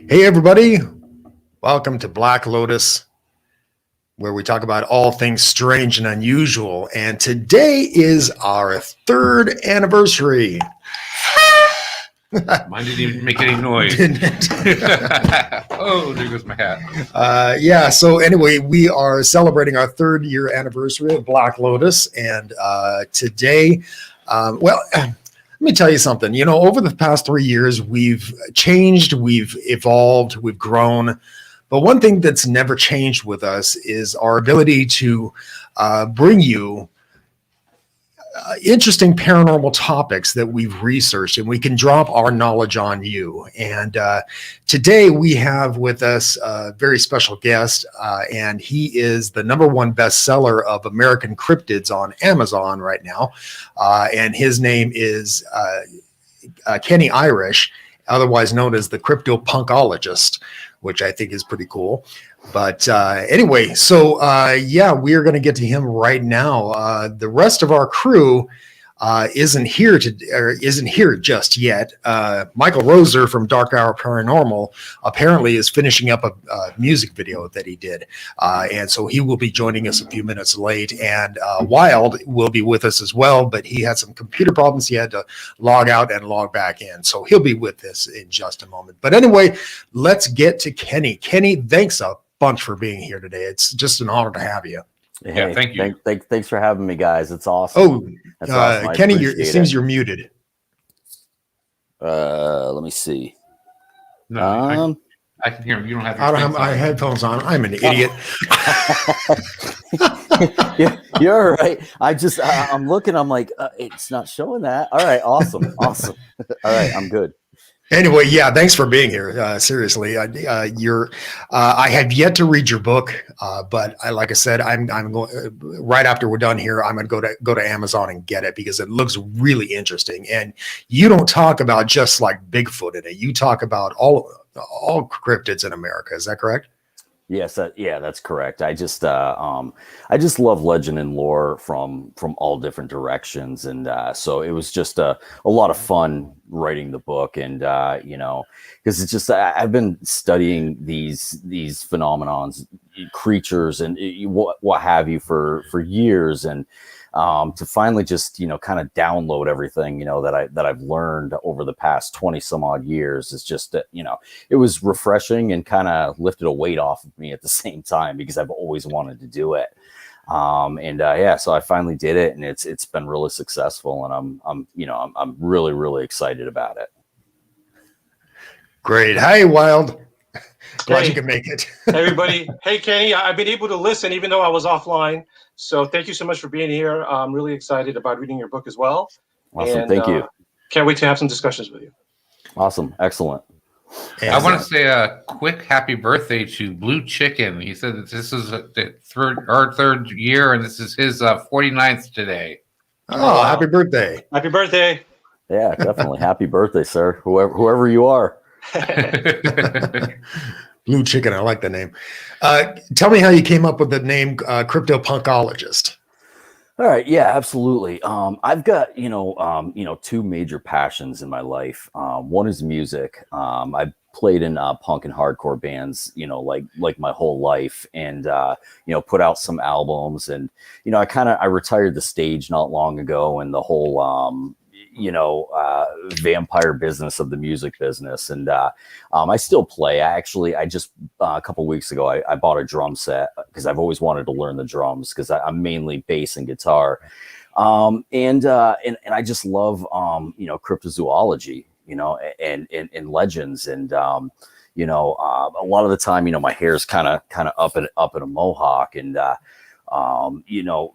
Hey, everybody. Welcome to Black Lotus, where we talk about all things strange and unusual. And today is our 3rd anniversary. Mine didn't even make any noise. Didn't it? Oh, there goes my hat. Yeah, so anyway, we are celebrating our 3rd year anniversary of Black Lotus. And today, let me tell you something. You know, over the past 3 years, we've changed, we've evolved, we've grown. But one thing that's never changed with us is our ability to bring you interesting paranormal topics that we've researched, and we can drop our knowledge on you. And today we have with us a very special guest, and he is the #1 bestseller of American Cryptids on Amazon right now. And his name is Kenney Irish, otherwise known as the Cryptopunkologist, which I think is pretty cool. But anyway, so yeah, we are going to get to him right now. The rest of our crew isn't here just yet. Michael Roser from DarkHour Paranormal apparently is finishing up a music video that he did, and so he will be joining us a few minutes late. And Wild will be with us as well, but he had some computer problems. He had to log out and log back in, so he'll be with us in just a moment. But anyway, let's get to Kenney. Kenney, thanks a bunch for being here today. It's just an honor to have you. Hey, Yeah, thank you. Thanks for having me, guys. It's awesome. Oh, awesome. Kenney, it seems you're muted. Let me see. No, I can hear him. You don't have. I don't have my headphones on. I'm an idiot. Yeah, you're right. I'm looking. I'm like, it's not showing that. All right, awesome. All right, I'm good. Anyway, yeah, thanks for being here. Seriously, I have yet to read your book, but like I said, I'm going right after we're done here. I'm going to go to Amazon and get it because it looks really interesting. And you don't talk about just like Bigfoot in it. You talk about all cryptids in America. Is that correct? Yes, that's correct. I just love legend and lore from all different directions, and so it was just a lot of fun writing the book, and because it's just I've been studying these phenomenons, creatures, and what have you for years, and to finally just kind of download everything that I've learned over the past 20 some odd years is just it was refreshing and kind of lifted a weight off of me at the same time because I've always wanted to do it. So I finally did it, and it's been really successful, and I'm really excited about it. Great. Hi, Wild. Glad you can make it. Everybody. Hey, Kenney, I've been able to listen even though I was offline. So thank you so much for being here. I'm really excited about reading your book as well. Awesome. Thank you. Can't wait to have some discussions with you. Awesome. Excellent. I want to say a quick happy birthday to Blue Chicken. He said that this is our third year, and this is his 49th today. Oh, happy birthday. Happy birthday. Yeah, definitely. Happy birthday, sir. Whoever you are. Blue Chicken. I like the name. Tell me how you came up with the name Cryptopunkologist. All right. Yeah, absolutely. I've got, two major passions in my life. One is music. I've played in punk and hardcore bands, like my whole life, and, put out some albums, and, I retired the stage not long ago, and the whole, vampire business of the music business. And I still play. I just a couple weeks ago, I bought a drum set because I've always wanted to learn the drums because I'm mainly bass and guitar. And I just love, cryptozoology, and legends. And, a lot of the time, my hair's kind of up in a mohawk, and,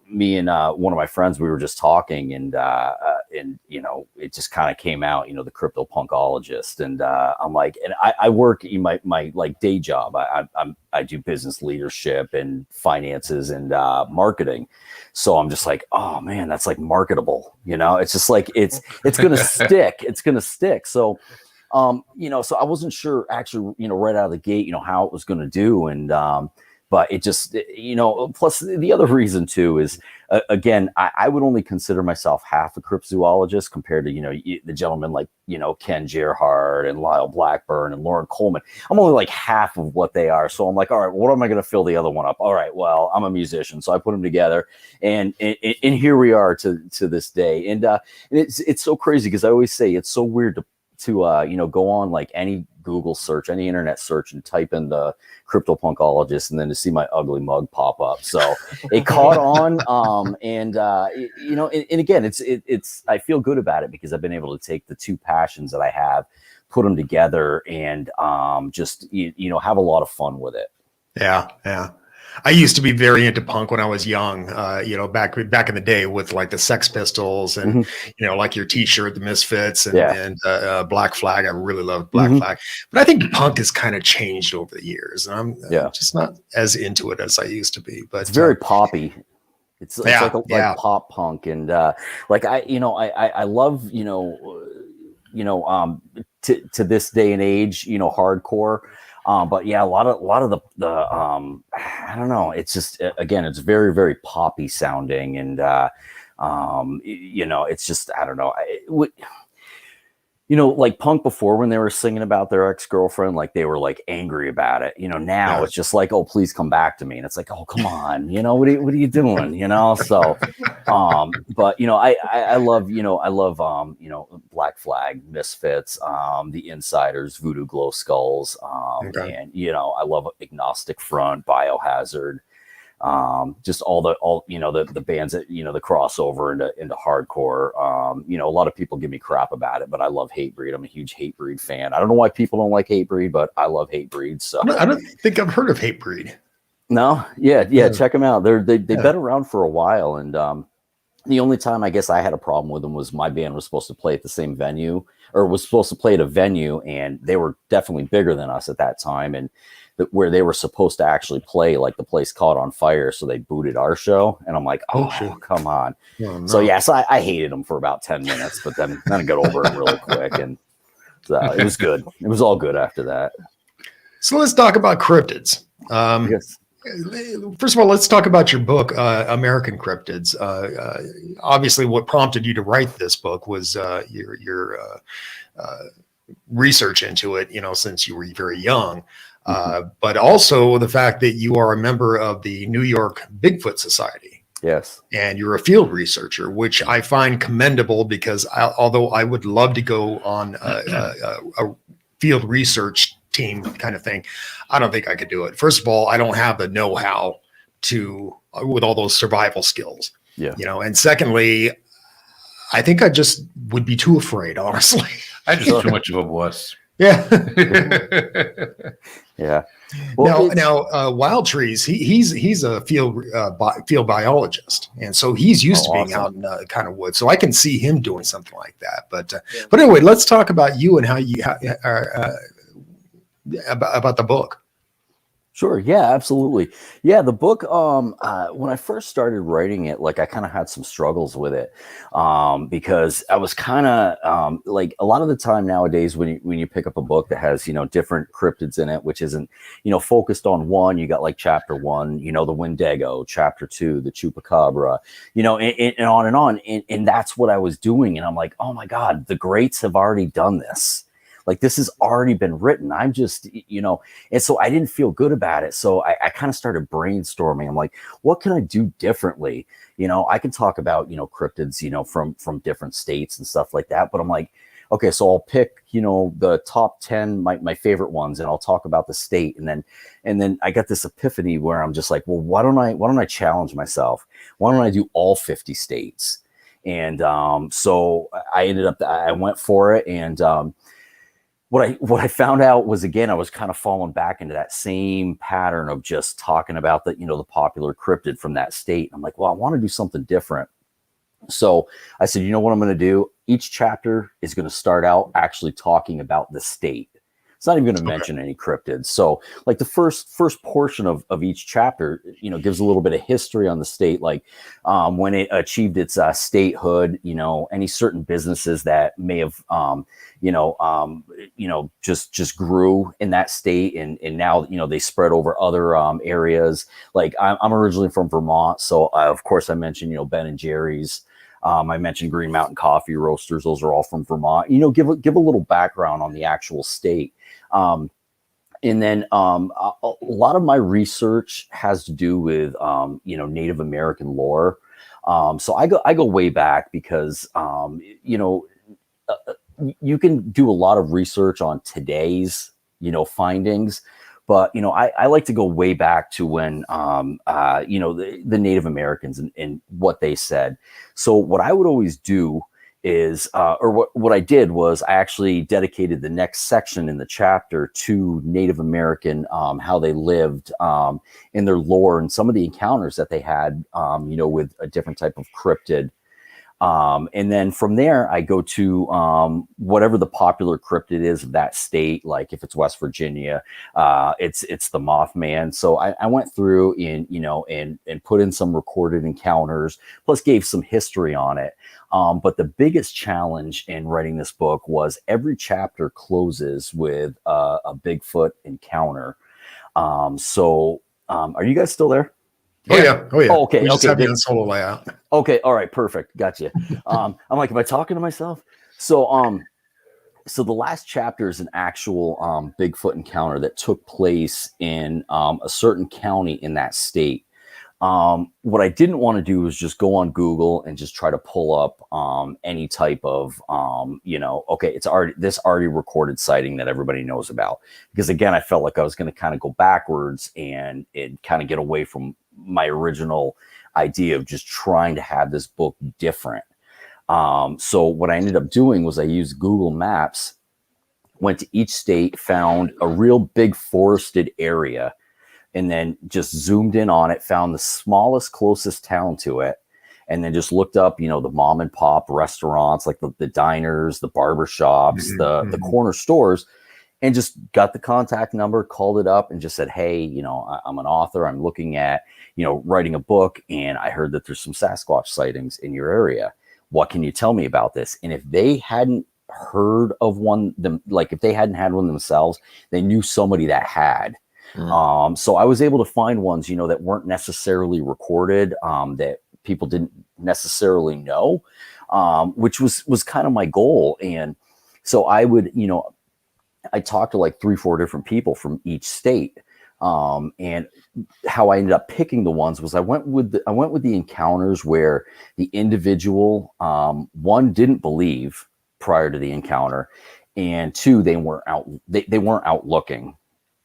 me and one of my friends, we were just talking, and it just kind of came out, the Cryptopunkologist, and I'm like, and I work in my like day job. I do business leadership and finances and marketing, so I'm just like, oh man, that's like marketable, it's just like it's gonna stick, So so I wasn't sure actually, right out of the gate, how it was going to do. And but it just, plus the other reason too is, again, I would only consider myself half a cryptozoologist compared to, the gentlemen like, Ken Gerhardt and Lyle Blackburn and Lauren Coleman. I'm only like half of what they are. So I'm like, all right, what am I going to fill the other one up? All right, well, I'm a musician. So I put them together and here we are to this day. And it's so crazy because I always say it's so weird to go on like any Google search, any internet search and type in the Cryptopunkologist and then to see my ugly mug pop up. So it caught on. And again, it's, I feel good about it because I've been able to take the two passions that I have, put them together and just, have a lot of fun with it. Yeah. Yeah. I used to be very into punk when I was young, back in the day with like the Sex Pistols and, like your T-shirt, the Misfits and Black Flag. I really loved Black Flag, but I think punk has kind of changed over the years. And I'm just not as into it as I used to be, but it's very poppy. It's like pop punk. And like, I love, to this day and age, hardcore. But yeah, a lot of the I don't know. It's just, again, it's very, very poppy sounding. And, it's just, I don't know. Like punk before when they were singing about their ex-girlfriend, like they were like angry about it, now it's just like, oh, please come back to me. And it's like, oh, come on, what are you doing? So, but, I love, Black Flag, Misfits, the Insiders, Voodoo Glow Skulls. And, I love Agnostic Front, Biohazard. Just all the bands that the crossover into hardcore. A lot of people give me crap about it, but I love Hatebreed. I'm a huge Hatebreed fan. I don't know why people don't like Hatebreed, but I love Hatebreed. So I don't think I've heard of Hatebreed. No, yeah. Check them out. They've been around for a while, and the only time I guess I had a problem with them was my band was supposed to play at the same venue, or was supposed to play at a venue, and they were definitely bigger than us at that time, and where they were supposed to actually play, like the place caught on fire, so they booted our show, and I'm like, oh come on. Oh, no. So yes, I hated them for about 10 minutes, but then I got over it really quick, and it was good. It was all good after that. So let's talk about cryptids. Yes. First of all, let's talk about your book, American Cryptids. Obviously, what prompted you to write this book was your research into it, since you were very young. But also the fact that you are a member of the New York Bigfoot Society. Yes. And you're a field researcher, which I find commendable because although I would love to go on a field research team kind of thing, I don't think I could do it. First of all, I don't have the know-how with all those survival skills. Yeah. And secondly, I think I just would be too afraid, honestly. I just too much of a wuss. Yeah. Yeah. Well, now Wild Trees, he's a field biologist, and so he's used to being out in kind of woods. So I can see him doing something like that. But anyway, let's talk about you and how you about the book. Sure. Yeah, absolutely. Yeah. The book, when I first started writing it, like I kind of had some struggles with it, because I was kind of, like a lot of the time nowadays when you pick up a book that has, different cryptids in it, which isn't, focused on one, you got like chapter 1, the Wendigo, chapter 2, the Chupacabra, and on and on. And that's what I was doing. And I'm like, oh my God, the greats have already done this. Like this has already been written. I'm just, and so I didn't feel good about it. So I kind of started brainstorming. I'm like, what can I do differently? I can talk about, cryptids, from different states and stuff like that. But I'm like, okay, so I'll pick, the top 10, my favorite ones, and I'll talk about the state. And then I got this epiphany where I'm just like, well, why don't I challenge myself? Why don't I do all 50 states? And so I went for it. And what I found out was, again, I was kind of falling back into that same pattern of just talking about the popular cryptid from that state. I'm like, well, I want to do something different. So I said, what I'm going to do? Each chapter is going to start out actually talking about the state. It's not even going to mention any cryptids. So like the first portion of each chapter, you know, gives a little bit of history on the state, like when it achieved its statehood, you know, any certain businesses that may have, just grew in that state, and now, you know, they spread over other areas. Like I'm originally from Vermont, so of course I mentioned, you know, Ben and Jerry's. I mentioned Green Mountain Coffee Roasters; those are all from Vermont. You know, give a little background on the actual state. And then a lot of my research has to do with Native American lore. So I go way back because you can do a lot of research on today's findings, but I like to go way back to when the Native Americans and what they said. So what I would always do is, what I did was I actually dedicated the next section in the chapter to Native American, how they lived, in their lore and some of the encounters that they had, with a different type of cryptid. And then from there, I go to whatever the popular cryptid is of that state. Like if it's West Virginia, it's the Mothman. So I went through and put in some recorded encounters, plus gave some history on it. But the biggest challenge in writing this book was every chapter closes with a Bigfoot encounter. Are you guys still there? Oh yeah. Oh, okay. We just Okay. have you on solo layout. Okay. All right. Perfect. Gotcha. I'm like, am I talking to myself? So the last chapter is an actual Bigfoot encounter that took place in a certain county in that state. What I didn't want to do was just go on Google and just try to pull up any type of it's already recorded sighting that everybody knows about, because again, I felt like I was going to kind of go backwards and kind of get away from my original idea of just trying to have this book different. So what I ended up doing was I used Google Maps, went to each state, found a real big forested area, and then just zoomed in on it, found the smallest, closest town to it, and then just looked up, the mom and pop restaurants, like the diners, the barbershops, the corner stores, and just got the contact number, called it up, and just said, hey, I'm an author. I'm looking at, writing a book, and I heard that there's some Sasquatch sightings in your area. What can you tell me about this? And if they hadn't heard of one, if they hadn't had one themselves, they knew somebody that had. So I was able to find ones, that weren't necessarily recorded, that people didn't necessarily know, which was kind of my goal. And so I would, I talked to like 3-4 different people from each state. And how I ended up picking the ones was I went with the encounters where the individual, one, didn't believe prior to the encounter, and two, they weren't out looking.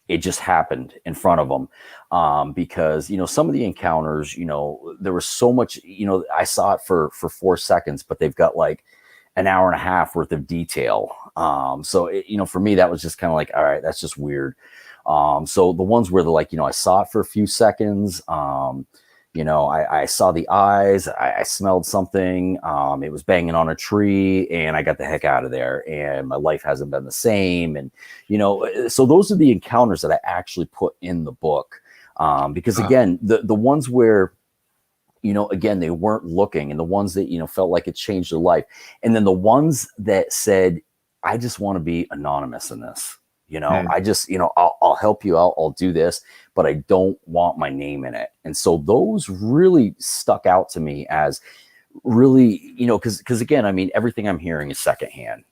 It just happened in front of them, because some of the encounters, there was so much, I saw it for 4 seconds, but they've got like an hour and a half worth of detail. So for me, that was just kind of like, all right, that's just weird. So the ones where they're like, I saw it for a few seconds. I saw the eyes, I smelled something, it was banging on a tree, and I got the heck out of there, and my life hasn't been the same. And, so those are the encounters that I actually put in the book. Because again, the ones where, again, they weren't looking, and the ones that, felt like it changed their life. And then the ones that said, I just want to be anonymous in this. I just, I'll help you out. I'll do this, but I don't want my name in it. And so those really stuck out to me as really, because again, I mean, everything I'm hearing is secondhand.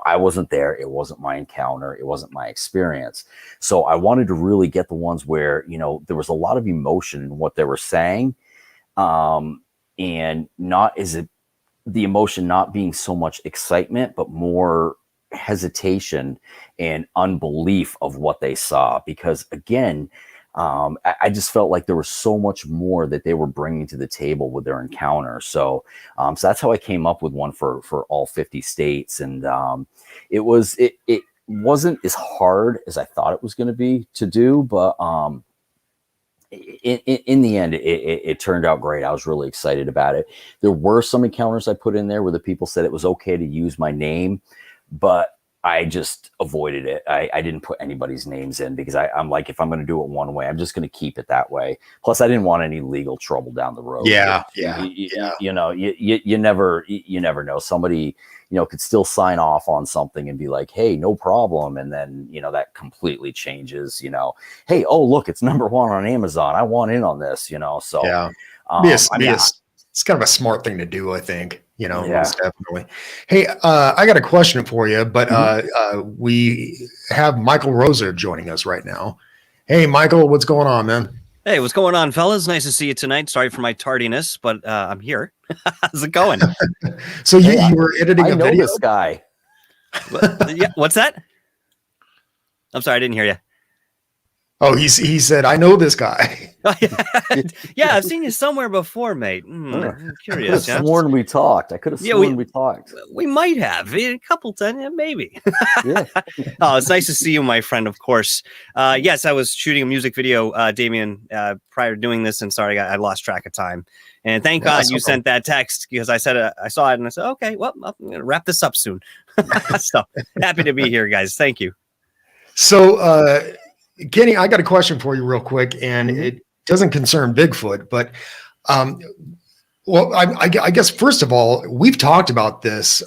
I wasn't there. It wasn't my encounter. It wasn't my experience. So I wanted to really get the ones where, there was a lot of emotion in what they were saying. And the emotion not being so much excitement, but more hesitation and unbelief of what they saw, because again, I just felt like there was so much more that they were bringing to the table with their encounter. So that's how I came up with one for all 50 states. And it wasn't as hard as I thought it was going to be to do, but in the end, it turned out great. I was really excited about it. There were some encounters I put in there where the people said it was okay to use my name, but I just avoided it. I didn't put anybody's names in because I'm like, if I'm going to do it one way, I'm just going to keep it that way. Plus, I didn't want any legal trouble down the road. Yeah, You know, you never know. Somebody, could still sign off on something and be like, hey, no problem. And then, that completely changes, hey, oh, look, it's #1 on Amazon. I want in on this, so. Yeah. It's kind of a smart thing to do, I think. Most definitely. Hey, I got a question for you, but we have Michael Rosa joining us right now. Hey, Michael, what's going on, man? Hey, what's going on, fellas? Nice to see you tonight. Sorry for my tardiness, but I'm here. How's it going? So you were editing a video? This guy. Yeah, what's that? I'm sorry, I didn't hear you. Oh, he said, I know this guy. Yeah, I've seen you somewhere before, mate. I'm curious. I could have sworn we talked. I could have sworn we talked. We might have a couple times, maybe. Yeah. Oh, it's nice to see you, my friend. Of course. Yes, I was shooting a music video, Damien, prior to doing this, and sorry, I lost track of time. And thank God you sent that text because I said I saw it and I said, okay, well, I'm gonna wrap this up soon. So happy to be here, guys. Thank you. So, Kenny, I got a question for you real quick, and it doesn't concern Bigfoot, but I guess first of all, we've talked about this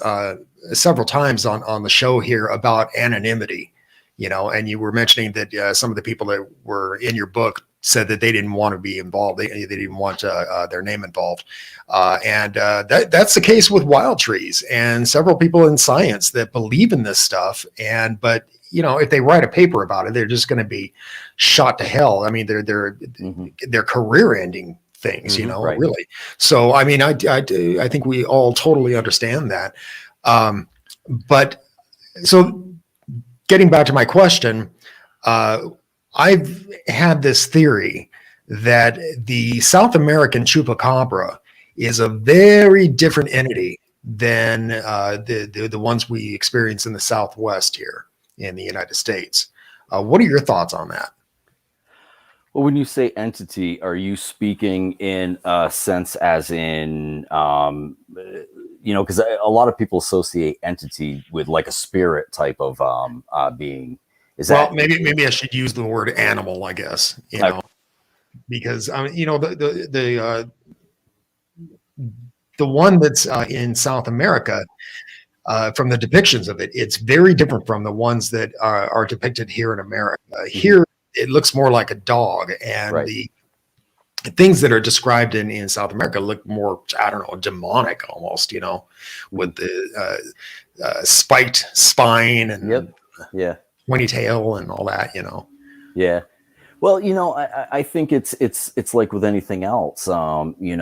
several times on the show here about anonymity, and you were mentioning that some of the people that were in your book said that they didn't want to be involved. They didn't want their name involved. And that's the case with wild trees and several people in science that believe in this stuff. But if they write a paper about it, they're just going to be shot to hell. I mean, they're career-ending things, right. Really. So, I mean, I think we all totally understand that. But so, getting back to my question, I've had this theory that the South American chupacabra is a very different entity than the ones we experience in the Southwest here in the United States. What are your thoughts on that? Well, when you say entity, are you speaking in a sense as in, because a lot of people associate entity with like a spirit type of being. Maybe I should use the word animal, I guess, because the one that's in South America, from the depictions of it, it's very different from the ones that are depicted here in America. Here, it looks more like a dog, and the things that are described in South America look more, I don't know, demonic almost, with the spiked spine and pointy tail and all that, Yeah. Well, I think it's like with anything else. You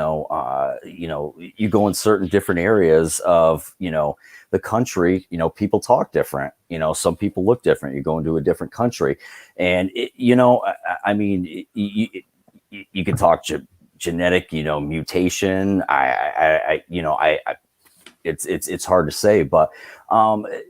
go in certain different areas of, the country, people talk different, some people look different. You go into a different country and, I mean, you can talk genetic, mutation. It's hard to say, but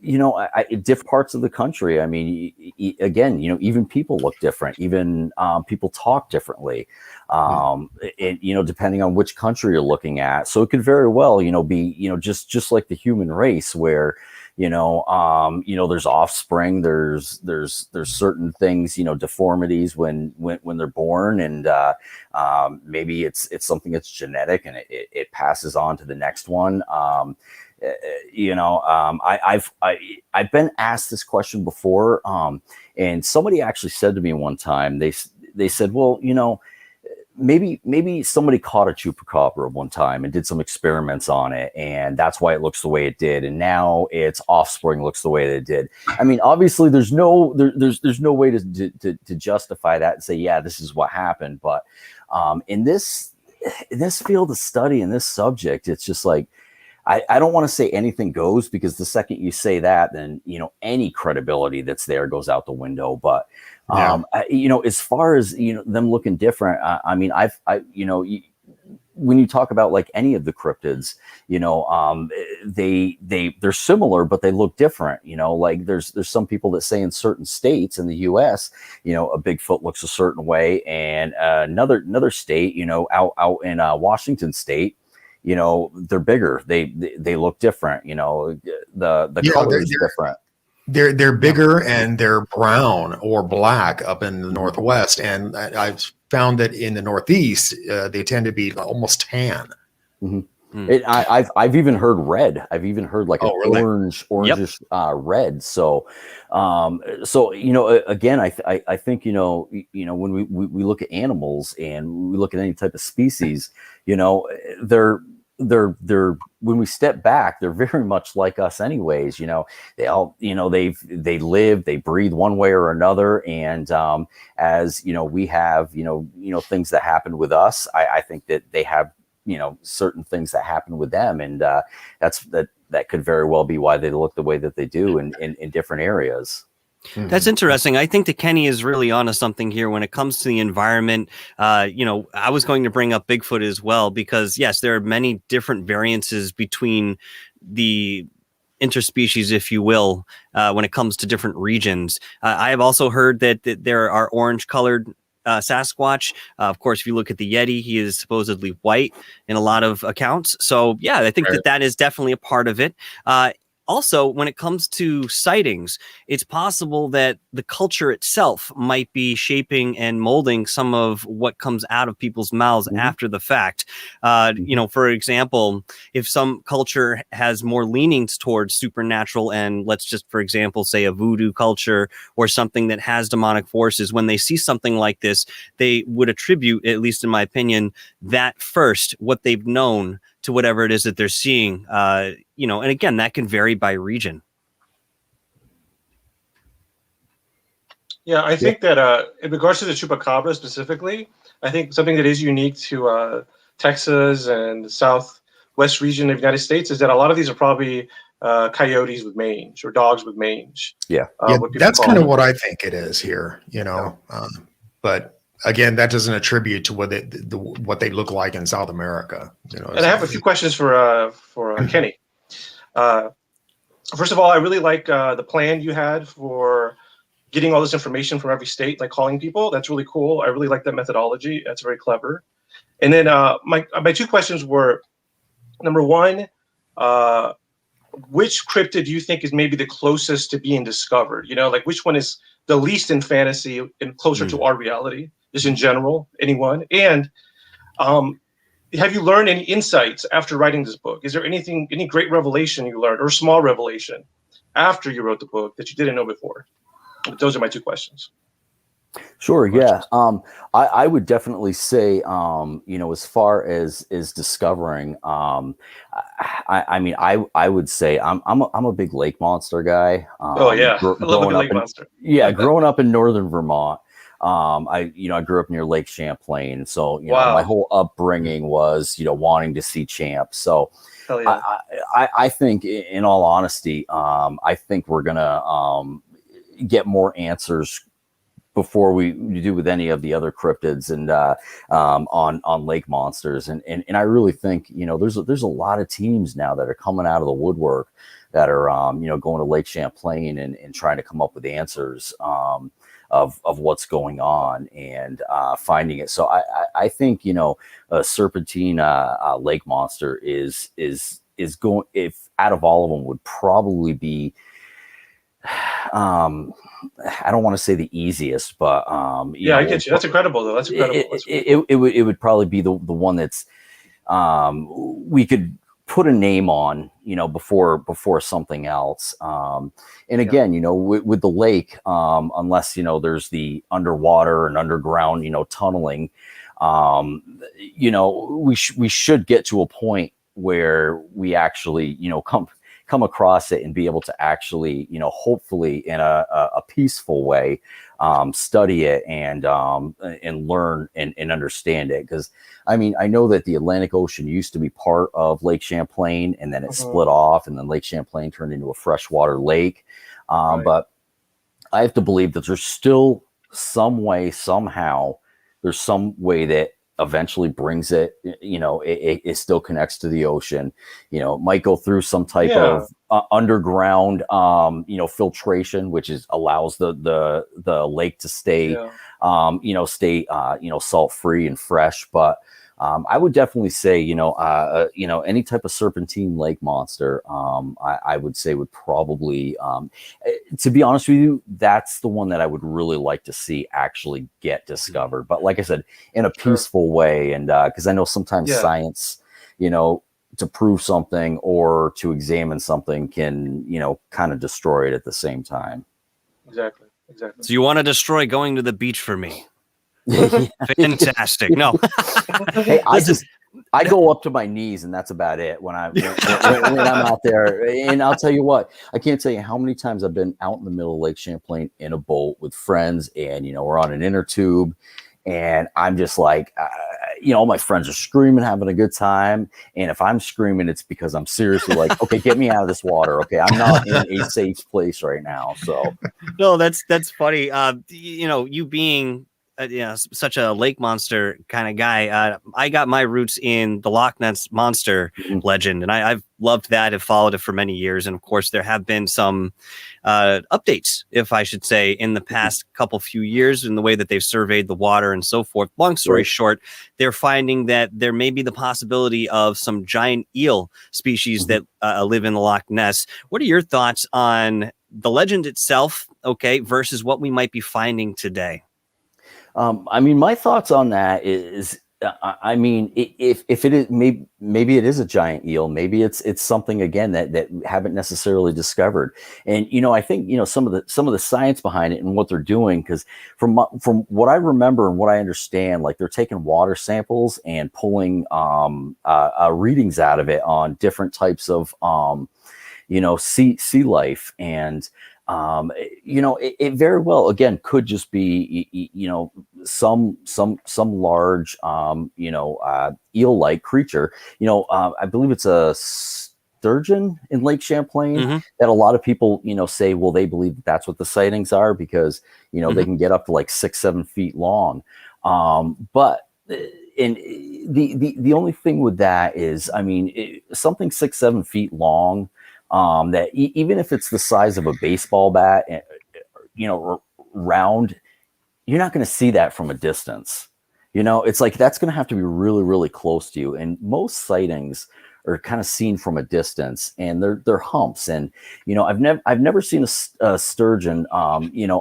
different parts of the country. I mean, again, even people look different. Even people talk differently. Depending on which country you're looking at. So it could very well, be just like the human race, where there's offspring, there's certain things, deformities when they're born, and maybe it's something that's genetic and it passes on to the next one. I've been asked this question before, and somebody actually said to me one time, they said, well, maybe somebody caught a chupacabra one time and did some experiments on it, and that's why it looks the way it did, and now its offspring looks the way that it did. I mean, obviously there's no way to justify that and say, yeah, this is what happened. But in this field of study, in this subject, it's just like, I don't want to say anything goes, because the second you say that, then, any credibility that's there goes out the window. But, as far as, them looking different, I mean, when you talk about like any of the cryptids, they're similar, but they look different. Like there's some people that say in certain states in the US, a Bigfoot looks a certain way, and another state, out in Washington State, they're bigger. They look different. The color is different. They're bigger and they're brown or black up in the Northwest, and I've found that in the Northeast they tend to be almost tan. Mm-hmm. I've even heard red. I've even heard like an really? orangish red. So, again, I think when we look at animals and we look at any type of species, they're when we step back, they're very much like us anyways. They all, they live, they breathe one way or another. And as we have, things that happen with us, I think that they have, certain things that happen with them. And that could very well be why they look the way that they do in different areas. That's interesting. I think that Kenney is really onto something here when it comes to the environment. I was going to bring up Bigfoot as well, because yes, there are many different variances between the interspecies, if you will, when it comes to different regions. I have also heard that there are orange colored Sasquatch. Of course, if you look at the Yeti, he is supposedly white in a lot of accounts. So yeah, I think that is definitely a part of it. Also, when it comes to sightings, it's possible that the culture itself might be shaping and molding some of what comes out of people's mouths after the fact. For example, if some culture has more leanings towards supernatural, and let's just, for example, say a voodoo culture or something that has demonic forces, when they see something like this, they would attribute, at least in my opinion, that first, what they've known, to whatever it is that they're seeing, and again, that can vary by region. Yeah, I think that in regards to the chupacabra specifically, I think something that is unique to Texas and the southwest region of the United States is that a lot of these are probably coyotes with mange or dogs with mange. Yeah, that's kind of what I think it is here, but again, that doesn't attribute to what they look like in South America. And I have a few questions for Kenney. First of all, I really like the plan you had for getting all this information from every state, like calling people. That's really cool. I really like that methodology. That's very clever. And then my two questions were, number one, which cryptid do you think is maybe the closest to being discovered? Which one is the least in fantasy and closer to our reality? Just in general, anyone. And have you learned any insights after writing this book? Is there any great revelation you learned, or small revelation after you wrote the book that you didn't know before? Those are my two questions. Sure. Yeah. I would definitely say, as far as discovering, I would say I'm a big lake monster guy. I love a lake monster. Yeah. Growing up in northern Vermont, I grew up near Lake Champlain. So, my whole upbringing was, wanting to see champs. So yeah. I think, in all honesty, I think we're going to get more answers before we do with any of the other cryptids and on lake monsters. And I really think, there's a lot of teams now that are coming out of the woodwork that are, going to Lake Champlain and trying to come up with answers of what's going on and finding it. So I think, a serpentine lake monster is going, if out of all of them, would probably be, I don't want to say the easiest, but I get you. That's incredible, though. That's incredible. It would probably be the one that's we could put a name on, before something else. And again, with the lake, unless there's the underwater and underground, tunneling, we should get to a point where we actually, come across it and be able to actually, hopefully in a peaceful way, study it and learn and understand it. Because I know that the Atlantic Ocean used to be part of Lake Champlain, and then it split off, and then Lake Champlain turned into a freshwater lake. But I have to believe that there's still some way, somehow, there's some way that eventually brings it, it still connects to the ocean. It might go through some type of underground, filtration, which allows the lake to stay, salt free and fresh. But I would definitely say, any type of serpentine lake monster, I would say would probably, to be honest with you, that's the one that I would really like to see actually get discovered. But like I said, in a peaceful way. And because I know sometimes science, to prove something or to examine something can, kind of destroy it at the same time. Exactly. So you want to destroy going to the beach for me? Fantastic. No. Hey, I go up to my knees, and that's about it when I'm out there. And I'll tell you what, I can't tell you how many times I've been out in the middle of Lake Champlain in a boat with friends, and we're on an inner tube, and I'm just like, all my friends are screaming, having a good time, and if I'm screaming, it's because I'm seriously like, okay, get me out of this water. Okay, I'm not in a safe place right now. So, no, that's funny. You being such a lake monster kind of guy. I got my roots in the Loch Ness Monster legend, and I've loved that. I've followed it for many years, and of course, there have been some updates, if I should say, in the past few years in the way that they've surveyed the water and so forth. Long story short, they're finding that there may be the possibility of some giant eel species that live in the Loch Ness. What are your thoughts on the legend itself, versus what we might be finding today? My thoughts on that is, if it is, maybe it is a giant eel, maybe it's something again that haven't necessarily discovered. And I think some of the science behind it and what they're doing, because from what I remember and what I understand, like they're taking water samples and pulling readings out of it on different types of sea life. And it very well again could just be some large eel-like creature. I believe it's a sturgeon in Lake Champlain that a lot of people say, well, they believe that's what the sightings are because they can get up to like 6-7 feet long. But and the only thing with that is, something 6-7 feet long, that even if it's the size of a baseball bat, round, you're not going to see that from a distance. It's like that's going to have to be really, really close to you. And most sightings are kind of seen from a distance, and they're humps. And I've never seen a sturgeon,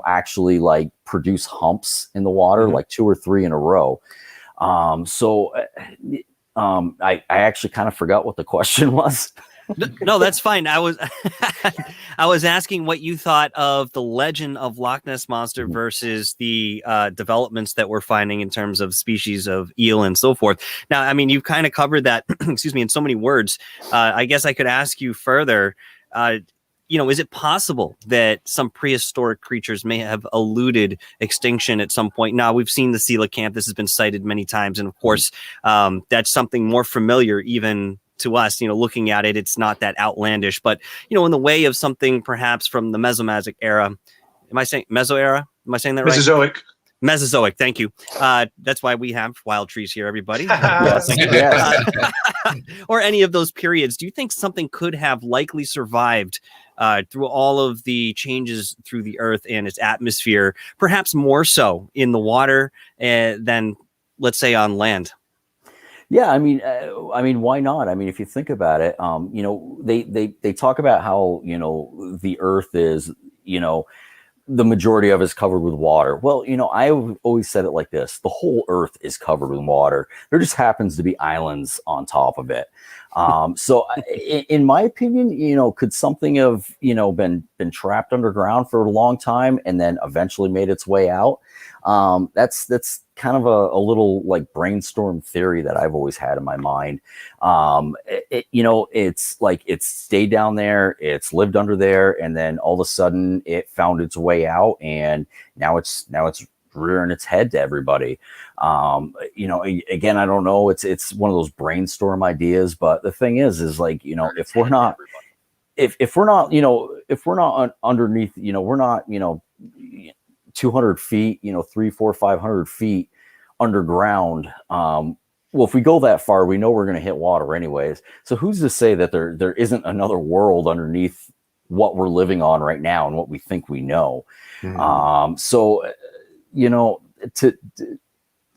actually like produce humps in the water, like 2 or 3 in a row. I actually kind of forgot what the question was. No, that's fine. I was I was asking what you thought of the legend of Loch Ness Monster versus the developments that we're finding in terms of species of eel and so forth. Now, you've kind of covered that, excuse me, in so many words. I guess I could ask you further, is it possible that some prehistoric creatures may have eluded extinction at some point? Now, we've seen the coelacanth. This has been cited many times. And of course, that's something more familiar even to us, looking at it, it's not that outlandish, but, in the way of something perhaps from the Mesozoic era. Am I saying Meso era? Am I saying that right? Mesozoic. Thank you. That's why we have wild trees here, everybody. Or any of those periods. Do you think something could have likely survived through all of the changes through the earth and its atmosphere, perhaps more so in the water than, let's say, on land? Yeah, why not? If you think about it, they talk about how, the earth is, the majority of it is covered with water. Well, I've always said it like this: the whole earth is covered with water. There just happens to be islands on top of it. So in my opinion, could something have, been trapped underground for a long time and then eventually made its way out? That's kind of a little like brainstorm theory that I've always had in my mind. It's like it's stayed down there, it's lived under there, and then all of a sudden it found its way out, and now it's rearing its head to everybody. Again, I don't know. It's one of those brainstorm ideas, but the thing is like, if we're not underneath, we're not, 200 feet, 300, 400, 500 feet underground. Well, if we go that far, we know we're going to hit water anyways. So who's to say that there isn't another world underneath what we're living on right now and what we think we know? So,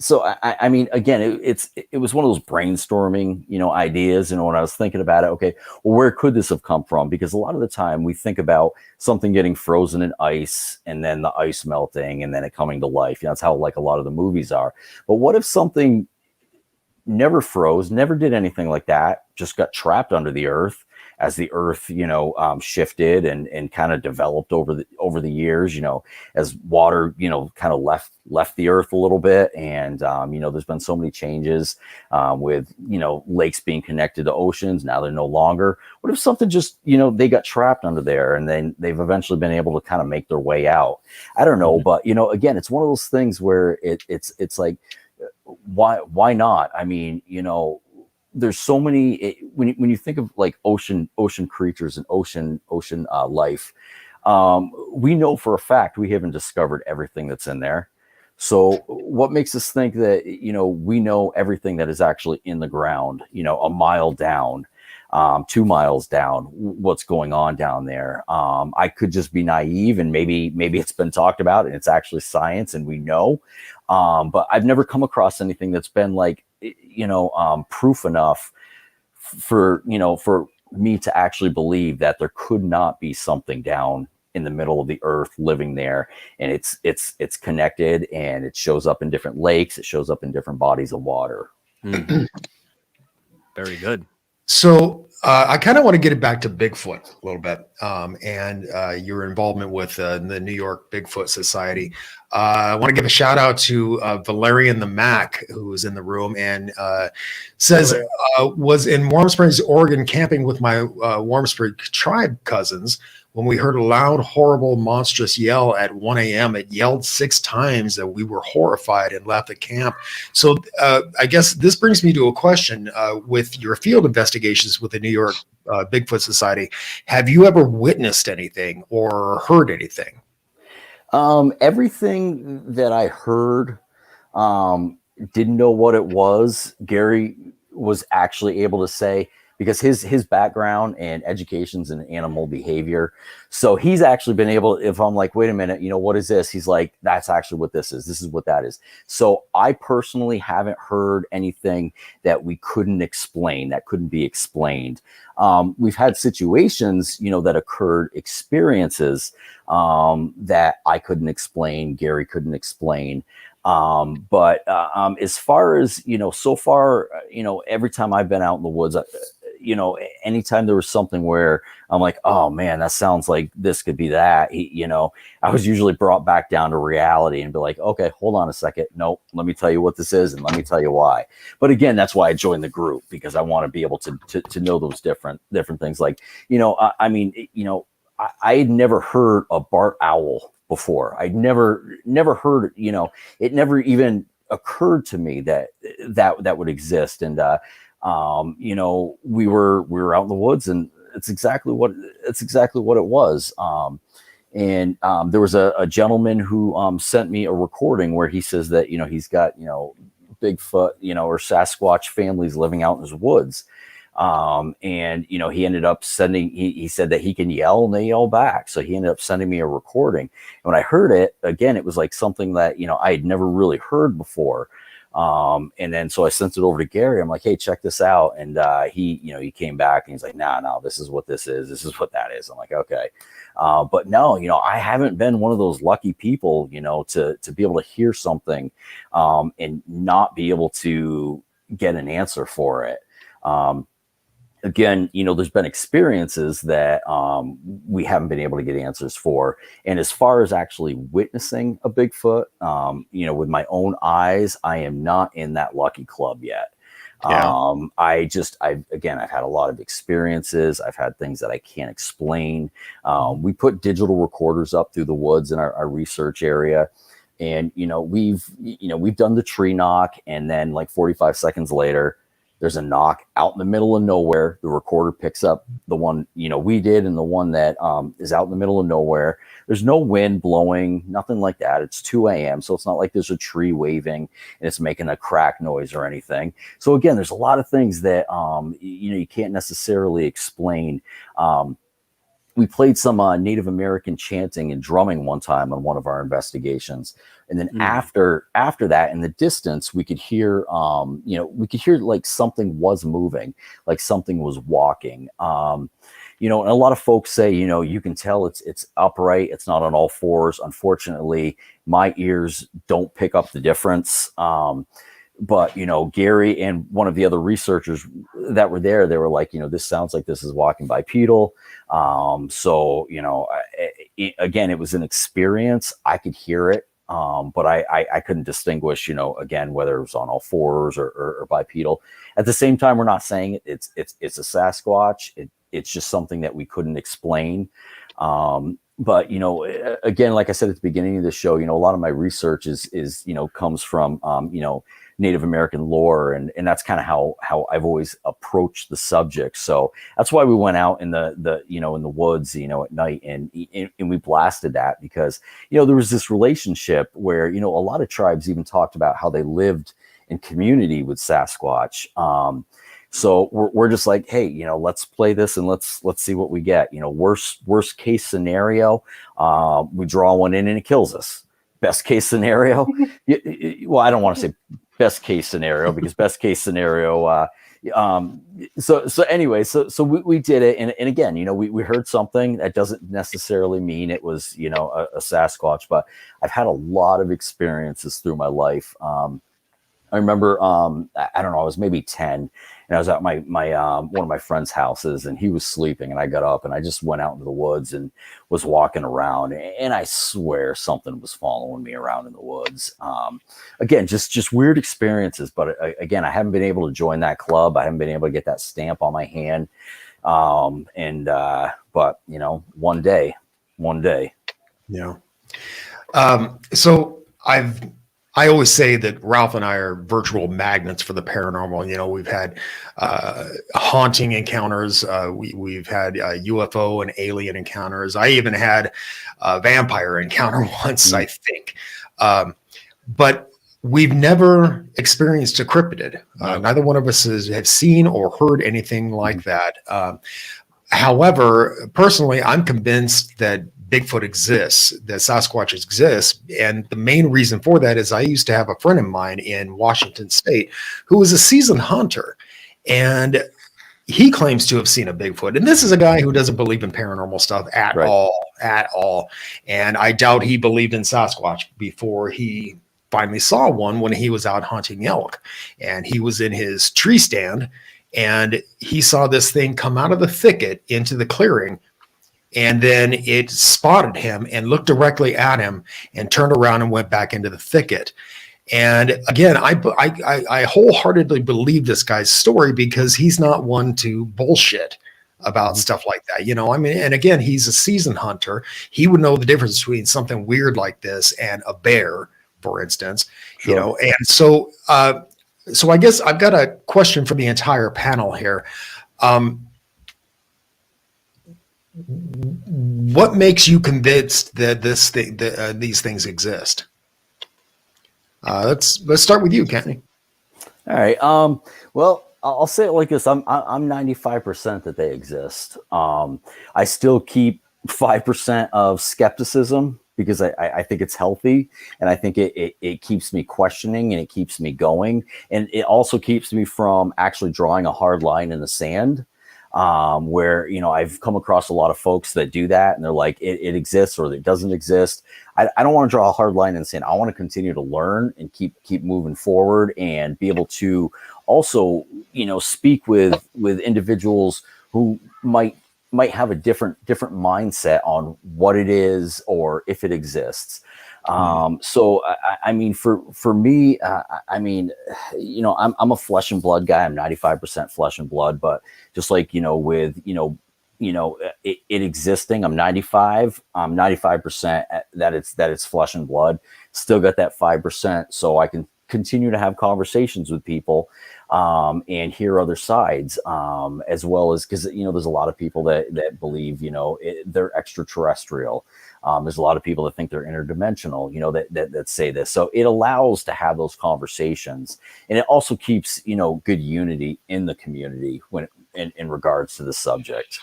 So I mean, again, it was one of those brainstorming, ideas. And when I was thinking about it, okay, well, where could this have come from? Because a lot of the time we think about something getting frozen in ice and then the ice melting and then it coming to life. That's how like a lot of the movies are. But what if something never froze, never did anything like that, just got trapped under the earth as the earth, shifted and kind of developed over the years, as water, kind of left the earth a little bit. And, there's been so many changes with, lakes being connected to oceans. Now they're no longer. What if something just, they got trapped under there and then they've eventually been able to kind of make their way out? I don't know. But, again, it's one of those things where it's like, why not? I mean, there's so many when you think of like ocean creatures and ocean life, we know for a fact we haven't discovered everything that's in there. So what makes us think that we know everything that is actually in the ground, a mile down, 2 miles down, what's going on down there? I could just be naive and maybe it's been talked about and it's actually science and we know. But I've never come across anything that's been like, proof enough for me to actually believe that there could not be something down in the middle of the earth living there. And it's connected and it shows up in different lakes. It shows up in different bodies of water. Very good. So I kind of want to get it back to Bigfoot a little bit, and your involvement with the New York Bigfoot Society. I want to give a shout out to Valerian the Mac, who is in the room and says was in Warm Springs, Oregon, camping with my Warm Springs tribe cousins when we heard a loud, horrible, monstrous yell at 1 a.m. It yelled 6 times and we were horrified and left the camp. So I guess this brings me to a question. With your field investigations with the New York Bigfoot Society, have you ever witnessed anything or heard anything? Everything that I heard, didn't know what it was. Gary was actually able to say, because his background and education's in animal behavior. So he's actually been able, if I'm like, wait a minute, what is this? He's like, that's actually what this is. This is what that is. So I personally haven't heard anything that we couldn't explain, that couldn't be explained. We've had situations, that occurred, experiences that I couldn't explain, Gary couldn't explain. But as far as, so far, every time I've been out in the woods, anytime there was something where I'm like, oh man, that sounds like this could be that, I was usually brought back down to reality and be like, okay, hold on a second. Nope. Let me tell you what this is. And let me tell you why. But again, that's why I joined the group, because I want to be able to know those different things. Like, I had never heard a bark owl before. I'd never heard, it never even occurred to me that would exist. And, we were out in the woods and it's exactly what it was. And there was a gentleman who sent me a recording where he says that, he's got, Bigfoot, or Sasquatch families living out in his woods. And, he ended up sending, he said that he can yell and they yell back. So he ended up sending me a recording. And when I heard it, again, it was like something that, I had never really heard before. And then, so I sent it over to Gary. I'm like, hey, check this out. And, he came back and he's like, no, this is what this is. This is what that is. I'm like, okay. But no, I haven't been one of those lucky people, to be able to hear something, and not be able to get an answer for it. Again, there's been experiences that we haven't been able to get answers for. And as far as actually witnessing a Bigfoot, with my own eyes, I am not in that lucky club yet. Yeah. I've had a lot of experiences. I've had things that I can't explain. We put digital recorders up through the woods in our research area. And, we've done the tree knock, and then like 45 seconds later, there's a knock out in the middle of nowhere. The recorder picks up the one, we did, and the one that is out in the middle of nowhere. There's no wind blowing, nothing like that. It's 2 a.m. So it's not like there's a tree waving and it's making a crack noise or anything. So again, there's a lot of things that, you can't necessarily explain. we played some Native American chanting and drumming one time on one of our investigations. And then after that, in the distance, we could hear, like something was moving, like something was walking. And a lot of folks say, you can tell it's upright. It's not on all fours. Unfortunately, my ears don't pick up the difference. But, Gary and one of the other researchers that were there, they were like, this sounds like this is walking bipedal. Again, it was an experience. I could hear it. But I couldn't distinguish, again, whether it was on all fours or bipedal. At the same time, we're not saying it's a Sasquatch. It's just something that we couldn't explain. But, again, like I said at the beginning of the show, a lot of my research is comes from, Native American lore. And that's kind of how I've always approached the subject. So that's why we went out in the in the woods, at night and we blasted that because, there was this relationship where, a lot of tribes even talked about how they lived in community with Sasquatch. So we're just like, hey, let's play this and let's see what we get. Worst case scenario, we draw one in and it kills us. Best case scenario, well, I don't want to say best case scenario because best case scenario. So anyway, so we did it, and again, we heard something that doesn't necessarily mean it was a Sasquatch, but I've had a lot of experiences through my life. I remember, I don't know, I was maybe 10 and I was at my one of my friend's houses and he was sleeping and I got up and I just went out into the woods and was walking around and I swear something was following me around in the woods. Again, just weird experiences, but again, I haven't been able to join that club. I haven't been able to get that stamp on my hand. But one day. Yeah. So I always say that Ralph and I are virtual magnets for the paranormal. We've had haunting encounters. We've had UFO and alien encounters. I even had a vampire encounter once, I think. But we've never experienced a cryptid. Neither one of us have seen or heard anything like that. However, personally, I'm convinced that Bigfoot exists, that Sasquatch exists. And the main reason for that is I used to have a friend of mine in Washington State who was a seasoned hunter. And he claims to have seen a Bigfoot. And this is a guy who doesn't believe in paranormal stuff at all. And I doubt he believed in Sasquatch before he finally saw one when he was out hunting elk. And he was in his tree stand and he saw this thing come out of the thicket into the clearing. And then it spotted him and looked directly at him and turned around and went back into the thicket. And again, I wholeheartedly believe this guy's story because he's not one to bullshit about stuff like that. And again, he's a seasoned hunter. He would know the difference between something weird like this and a bear, for instance, Sure. And so I guess I've got a question for the entire panel here. What makes you convinced that these things exist? Let's start with you, Kenney. All right. Well, I'll say it like this. I'm 95% that they exist. I still keep 5% of skepticism because I think it's healthy and I think it keeps me questioning and it keeps me going. And it also keeps me from actually drawing a hard line in the sand. Where, I've come across a lot of folks that do that and they're like, it exists or it doesn't exist. I don't want to draw a hard line in the sand. I want to continue to learn and keep moving forward and be able to also, speak with individuals who might have a different mindset on what it is or if it exists. So I mean, for me, I'm a flesh and blood guy. I'm 95% flesh and blood, but just like, with, it existing, I'm 95% that it's flesh and blood, still got that 5%. So I can continue to have conversations with people, and hear other sides, as well as, cause there's a lot of people that believe, they're extraterrestrial. There's a lot of people that think they're interdimensional, that say this. So it allows to have those conversations, and it also keeps, good unity in the community in regards to the subject.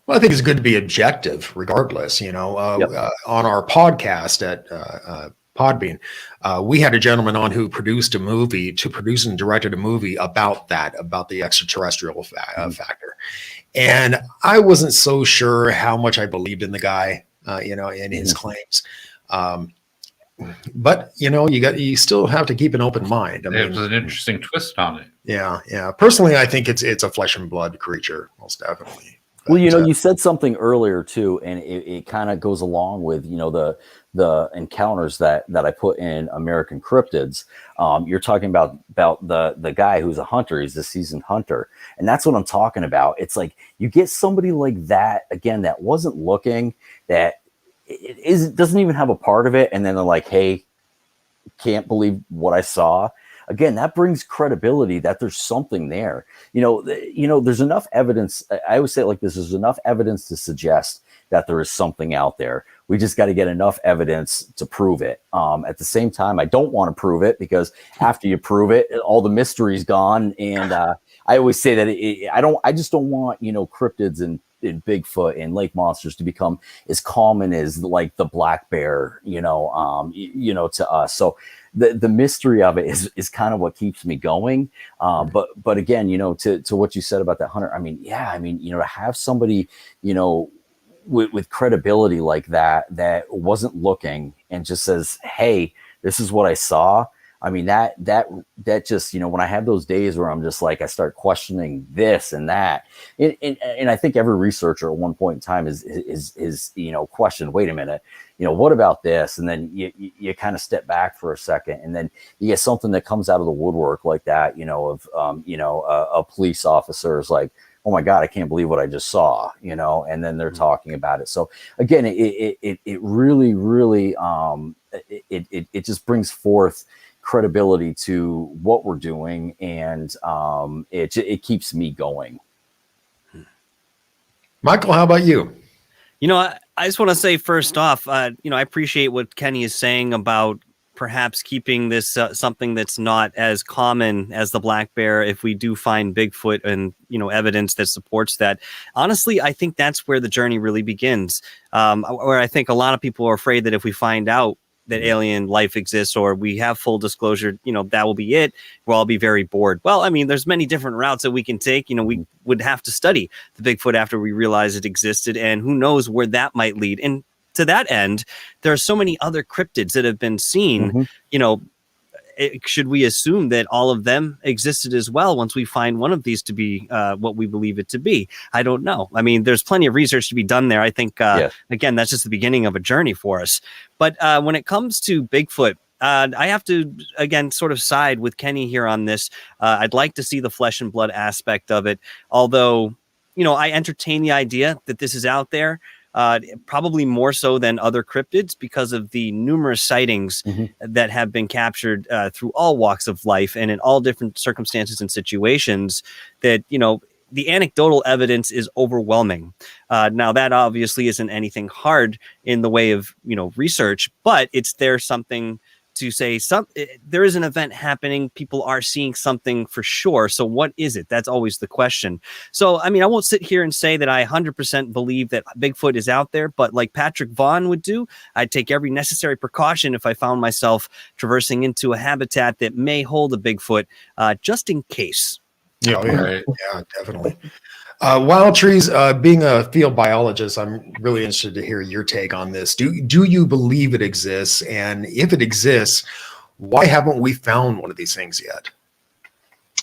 Well, I think it's good to be objective, regardless. You know, on our podcast at PodBean, we had a gentleman on who produced and directed a movie about the extraterrestrial factor, and I wasn't so sure how much I believed in the guy, in his claims. But you still have to keep an open mind. It was an interesting twist on it. Yeah. Personally, I think it's a flesh and blood creature, most definitely. Well, you said something earlier too, and it kind of goes along with the encounters that I put in American Cryptids. You're talking about the guy who's a hunter. He's a seasoned hunter, and that's what I'm talking about. It's like you get somebody like that again that wasn't looking, that doesn't even have a part of it, and then they're like, "Hey, can't believe what I saw." Again, that brings credibility that there's something there. There's enough evidence. I always say it like this: there's enough evidence to suggest that there is something out there. We just got to get enough evidence to prove it. At the same time, I don't want to prove it, because after you prove it, all the mystery's gone. And I always say that I just don't want cryptids and Bigfoot and lake monsters to become as common as like the black bear, to us. So the mystery of it is kind of what keeps me going. But again, to what you said about that hunter, to have somebody, with credibility like that wasn't looking and just says, "Hey, this is what I saw." I mean, that just, when I have those days where I'm just like, I start questioning this and that. And I think every researcher at one point in time is questioned, wait a minute, what about this? And then you kind of step back for a second, and then you get something that comes out of the woodwork like that, a police officer is like, "Oh my God, I can't believe what I just saw," and then they're talking about it. So again, it really, really, it just brings forth credibility to what we're doing, and it keeps me going. Michael, how about you? I just want to say first off, I appreciate what Kenney is saying about perhaps keeping this something that's not as common as the black bear if we do find Bigfoot and evidence that supports that. Honestly, I think that's where the journey really begins, where I think a lot of people are afraid that if we find out that alien life exists, or we have full disclosure, that will be it. We'll all be very bored. Well, I mean, there's many different routes that we can take. We would have to study the Bigfoot after we realize it existed, and who knows where that might lead. And to that end, there are so many other cryptids that have been seen, should we assume that all of them existed as well once we find one of these to be what we believe it to be? I don't know. I mean, there's plenty of research to be done there. I think, again, that's just the beginning of a journey for us. But when it comes to Bigfoot, I have to, again, sort of side with Kenney here on this. I'd like to see the flesh and blood aspect of it. Although, I entertain the idea that this is out there. Probably more so than other cryptids because of the numerous sightings that have been captured through all walks of life and in all different circumstances and situations that, the anecdotal evidence is overwhelming. Now, that obviously isn't anything hard in the way of, research, but it's something to say there is an event happening. People are seeing something for sure. So what is it? That's always the question. So, I won't sit here and say that I 100% believe that Bigfoot is out there, but like Patrick Vaughn would do, I'd take every necessary precaution if I found myself traversing into a habitat that may hold a Bigfoot, just in case. Yeah, definitely. Wild trees, being a field biologist, I'm really interested to hear your take on this. Do you believe it exists? And if it exists, why haven't we found one of these things yet?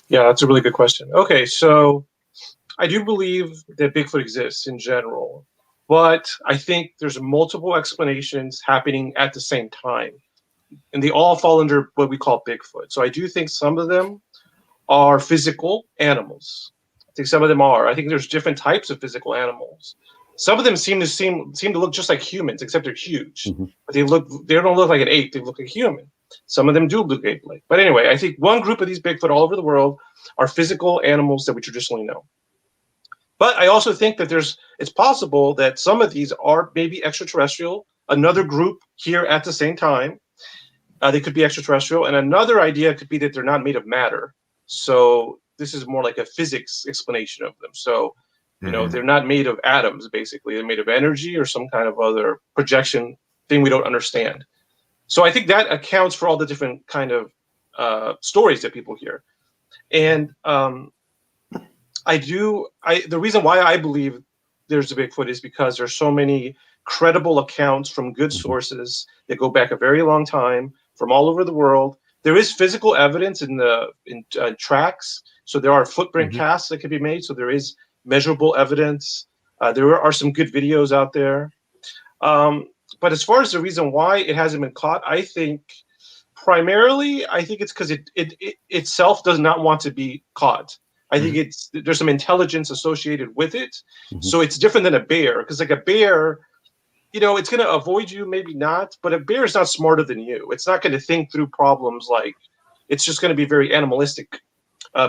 Yeah, that's a really good question. Okay, so I do believe that Bigfoot exists in general, but I think there's multiple explanations happening at the same time, and they all fall under what we call Bigfoot. So I do think some of them are physical animals. I think some of them are. I think there's different types of physical animals. Some of them seem to look just like humans, except they're huge. But they don't look like an ape. They look like a human. Some of them do look ape-like. But anyway, I think one group of these Bigfoot all over the world are physical animals that we traditionally know. But I also think that it's possible that some of these are maybe extraterrestrial. Another group here at the same time, they could be extraterrestrial. And another idea could be that they're not made of matter. So this is more like a physics explanation of them. So, they're not made of atoms, basically. They're made of energy or some kind of other projection thing we don't understand. So I think that accounts for all the different kind of stories that people hear. And the reason why I believe there's a Bigfoot is because there's so many credible accounts from good sources that go back a very long time from all over the world. There is physical evidence in tracks. So there are footprint casts that can be made. So there is measurable evidence. There are some good videos out there. But as far as the reason why it hasn't been caught, I think primarily, it's because it itself does not want to be caught. I think there's some intelligence associated with it. So it's different than a bear, because like a bear, it's going to avoid you, maybe not, but a bear is not smarter than you. It's not going to think through problems it's just going to be very animalistic,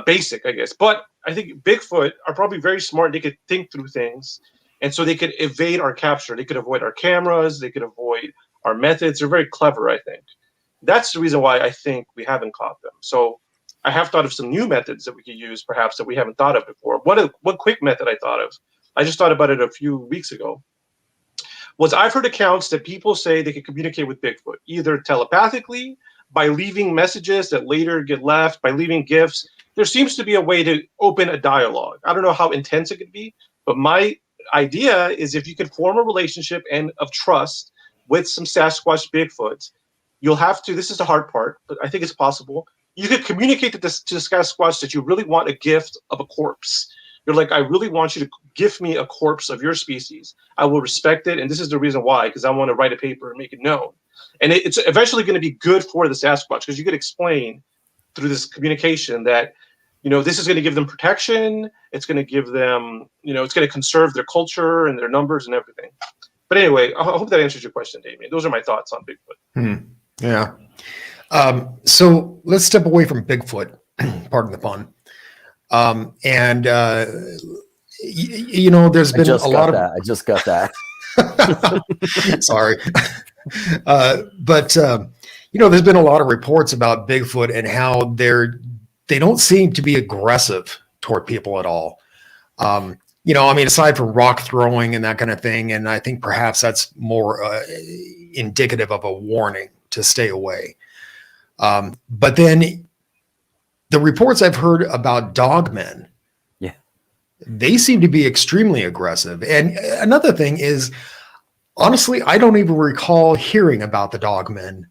basic, I guess. But I think Bigfoot are probably very smart. They could think through things. And so they could evade our capture. They could avoid our cameras. They could avoid our methods. They're very clever, I think. That's the reason why I think we haven't caught them. So I have thought of some new methods that we could use, perhaps, that we haven't thought of before. One quick method I thought of, I just thought about it a few weeks ago, was I've heard accounts that people say they can communicate with Bigfoot, either telepathically, by leaving messages that later get left, by leaving gifts. There seems to be a way to open a dialogue. I don't know how intense it could be, but my idea is if you could form a relationship and of trust with some Sasquatch Bigfoot, you'll have to, this is the hard part, but I think it's possible. You could communicate to the Sasquatch that you really want a gift of a corpse. You're like, I really want you to gift me a corpse of your species. I will respect it. And this is the reason why, because I want to write a paper and make it known. And it's eventually going to be good for the Sasquatch, because you could explain through this communication that, this is going to give them protection. It's going to give them, it's going to conserve their culture and their numbers and everything. But anyway, I hope that answers your question, Damien. Those are my thoughts on Bigfoot. Yeah. So let's step away from Bigfoot, pardon the pun. There's been a lot of... I just got that. Sorry. But there's been a lot of reports about Bigfoot and how they don't seem to be aggressive toward people at all. Aside from rock throwing and that kind of thing. And I think perhaps that's more indicative of a warning to stay away. But then the reports I've heard about dogmen, they seem to be extremely aggressive. And another thing is, honestly, I don't even recall hearing about the dogmen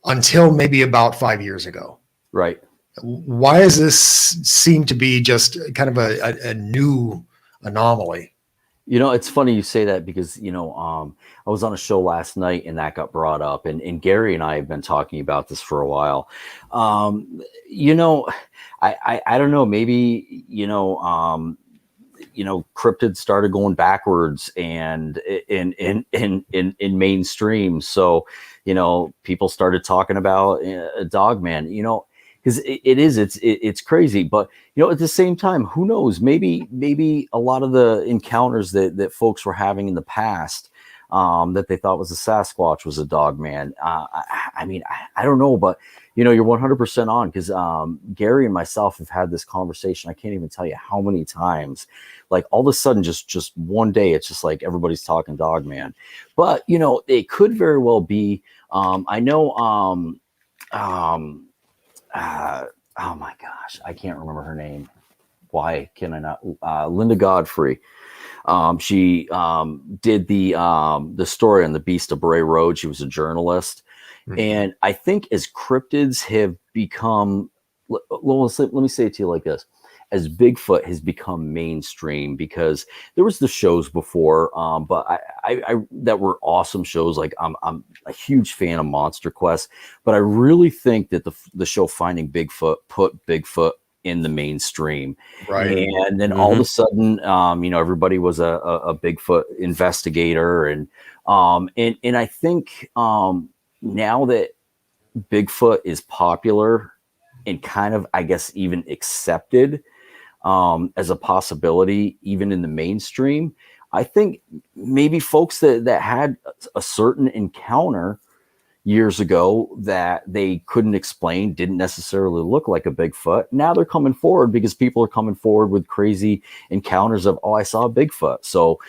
until maybe about 5 years ago. Right. Why does this seem to be just kind of a new anomaly? It's funny you say that because, I was on a show last night and that got brought up, and Gary and I have been talking about this for a while. I don't know, maybe, cryptids started going backwards and in mainstream. So, people started talking about a dogman, because it's crazy, but at the same time, who knows? Maybe a lot of the encounters that folks were having in the past, that they thought was a Sasquatch was a dogman. I don't know, but you're 100% on, because Gary and myself have had this conversation. I can't even tell you how many times. Like all of a sudden, just one day, it's just like everybody's talking dogman. But it could very well be. I know. Oh my gosh, I can't remember her name. Why can I not? Linda Godfrey. She did the story on the Beast of Bray Road. She was a journalist. Mm-hmm. And I think as cryptids have become, let me say it to you like this. As Bigfoot has become mainstream, because there was the shows before, but I that were awesome shows. Like I'm a huge fan of Monster Quest, but I really think that the show Finding Bigfoot put Bigfoot in the mainstream, right? And then all of a sudden, everybody was a Bigfoot investigator, and I think now that Bigfoot is popular and kind of, I guess, even accepted as a possibility, even in the mainstream, I think maybe folks that had a certain encounter, years ago that they couldn't explain, didn't necessarily look like a Bigfoot. Now they're coming forward because people are coming forward with crazy encounters of, oh, I saw a Bigfoot. So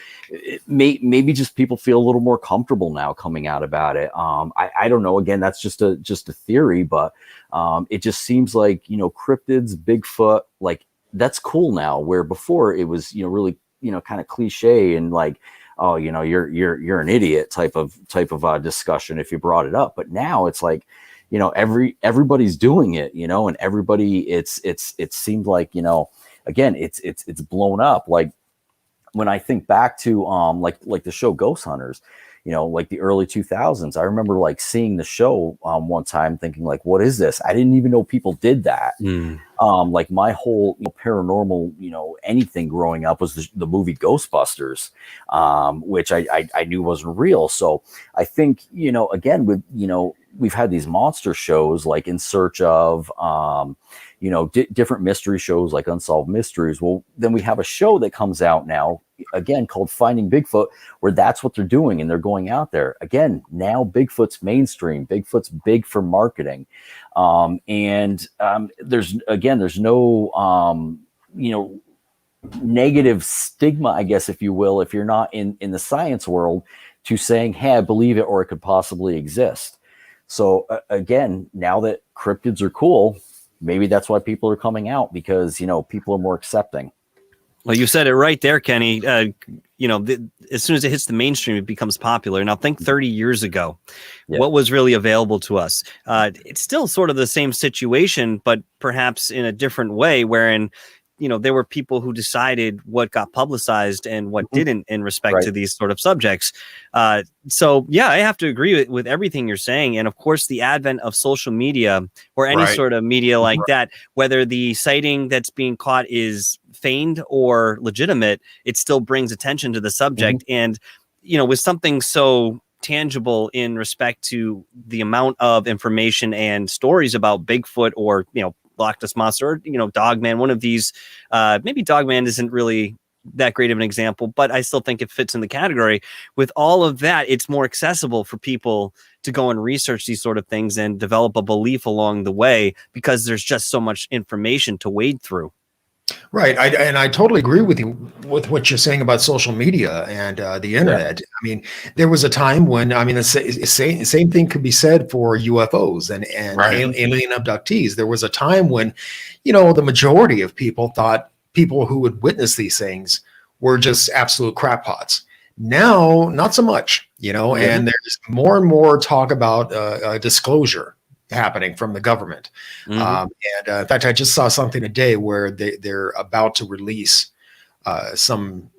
maybe just people feel a little more comfortable now coming out about it. I don't know. Again, that's just a theory, but it just seems like, cryptids, Bigfoot, like that's cool now, where before it was, really, kind of cliche and like, oh, you're an idiot type of discussion if you brought it up. But now it's like, everybody's doing it, and everybody, it seemed like, again, it's blown up. Like when I think back to like the show Ghost Hunters, like the early 2000s, I remember like seeing the show one time thinking like, what is this? I didn't even know people did that. Like my whole paranormal, anything growing up was the movie Ghostbusters, which I knew wasn't real. So I think, again, with, we've had these monster shows like In Search of, different mystery shows like Unsolved Mysteries. Well, then we have a show that comes out now, again, called Finding Bigfoot, where that's what they're doing. And they're going out there again. Now Bigfoot's mainstream, Bigfoot's big for marketing. There's no, negative stigma, I guess, if you will, if you're not in the science world, to saying, hey, I believe it, or it could possibly exist. So again, now that cryptids are cool, maybe that's why people are coming out, because, people are more accepting. Well, you said it right there, Kenny. As soon as it hits the mainstream, it becomes popular. Now, think 30 years ago, what was really available to us? It's still sort of the same situation, but perhaps in a different way, wherein, there were people who decided what got publicized and what didn't in respect to these sort of subjects. So, yeah, I have to agree with everything you're saying. And of course, the advent of social media or any sort of media like that, whether the sighting that's being caught is feigned or legitimate, it still brings attention to the subject. And, with something so tangible in respect to the amount of information and stories about Bigfoot or, Loch Ness Monster, or, Dogman, one of these, maybe Dogman isn't really that great of an example, but I still think it fits in the category. With all of that, it's more accessible for people to go and research these sort of things and develop a belief along the way, because there's just so much information to wade through. Right. I totally agree with you with what you're saying about social media and the internet. I mean, there was a time when, the same thing could be said for UFOs and alien abductees. There was a time when, the majority of people thought people who would witness these things were just absolute crackpots. Now, not so much, and there's more and more talk about disclosure happening from the government. In fact, I just saw something today where they're about to release some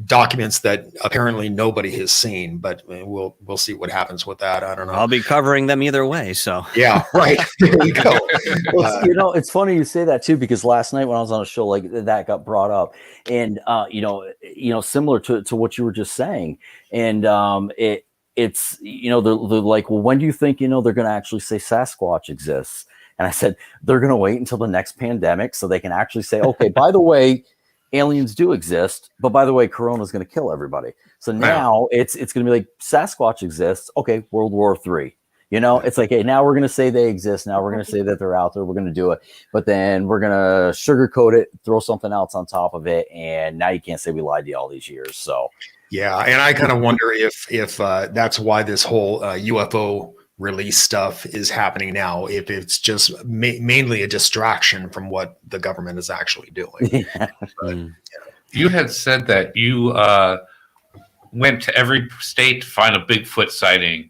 documents that apparently nobody has seen, but we'll see what happens with that. I don't know. I'll be covering them either way. So yeah, right. There you go. Well, it's funny you say that too, because last night when I was on a show like that got brought up, and similar to what you were just saying, and it's, they're like, well, when do you think, they're going to actually say Sasquatch exists? And I said, they're going to wait until the next pandemic so they can actually say, okay, by the way, aliens do exist, but by the way, Corona is going to kill everybody. So now it's going to be like, Sasquatch exists. Okay, World War III. It's like, hey, now we're going to say they exist. Now we're going to say that they're out there. We're going to do it. But then we're going to sugarcoat it, throw something else on top of it. And now you can't say we lied to you all these years. So. Yeah, and I kind of wonder if that's why this whole UFO release stuff is happening now, if it's just mainly a distraction from what the government is actually doing. But, You had said that you went to every state to find a Bigfoot sighting,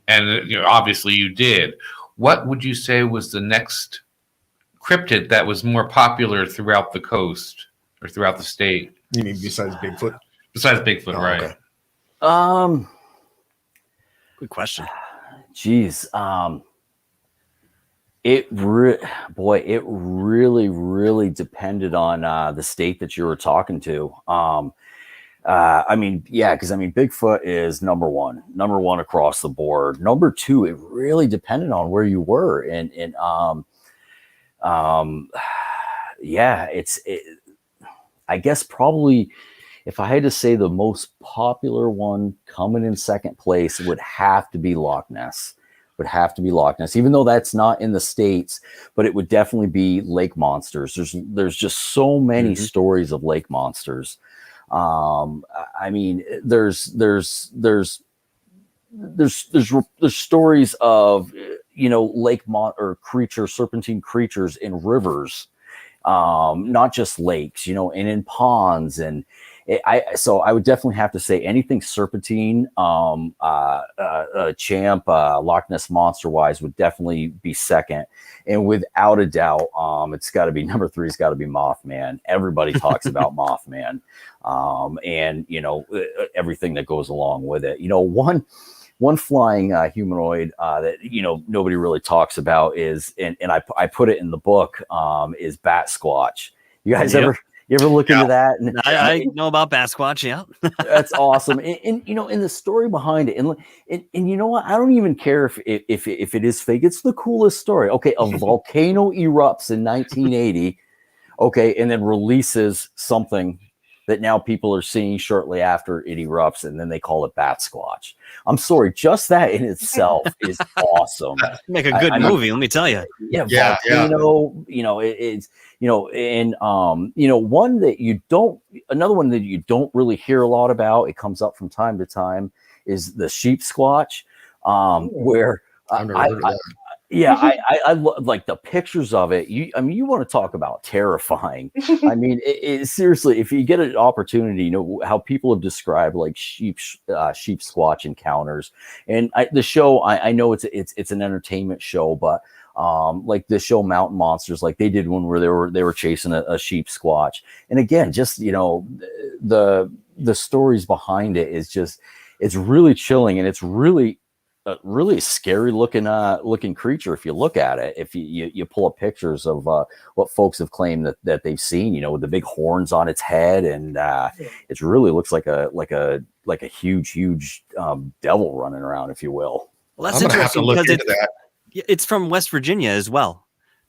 and obviously you did. What would you say was the next cryptid that was more popular throughout the coast or throughout the state? You mean besides Bigfoot? Besides Bigfoot, right? Okay. Good question. Geez. It really, really depended on the state that you were talking to. Because Bigfoot is number one across the board. Number two, it really depended on where you were, and I guess probably, if I had to say the most popular one coming in second place, it would have to be Loch Ness. would have to be Loch Ness, even though that's not in the States, but it would definitely be lake monsters. There's just so many stories of lake monsters. I mean, there's stories of, you know, or serpentine creatures in rivers, not just lakes, you know, and in ponds. And so I would definitely have to say anything serpentine, Champ, Loch Ness monster wise would definitely be second. And without a doubt, it's got to be number 3. It's got to be Mothman. Everybody talks about Mothman, and you know, everything that goes along with it. You know, one flying humanoid that, you know, nobody really talks about is, and I put it in the book, is Bat Squatch. You guys you ever look into that? And I know about Bat Squatch. Yeah, that's awesome. And you know, in the story behind it, and you know what? I don't even care if it is fake. It's the coolest story. Okay, a volcano erupts in 1980. Okay, and then releases something that now people are seeing shortly after it erupts, and then they call it Bat Squatch. I'm sorry, just that in itself is awesome. Make a good movie, let me tell you. Yeah, volcano. You know, it's, you know, and you know, another one that you don't really hear a lot about. It comes up from time to time is the sheep squatch, where I've never heard of that. Yeah, I love, like, the pictures of it. I mean, you want to talk about terrifying. I mean, seriously, if you get an opportunity, you know how people have described like sheep squatch encounters, and the show. I know it's an entertainment show, but like the show Mountain Monsters, like they did one where they were chasing a sheep squatch, and again, just, you know, the stories behind it is just, it's really chilling, and it's really a really scary looking creature if you look at it. If you pull up pictures of what folks have claimed that they've seen, you know, with the big horns on its head, and it really looks like a huge devil running around, if you will. Well, that's interesting because it's from West Virginia as well.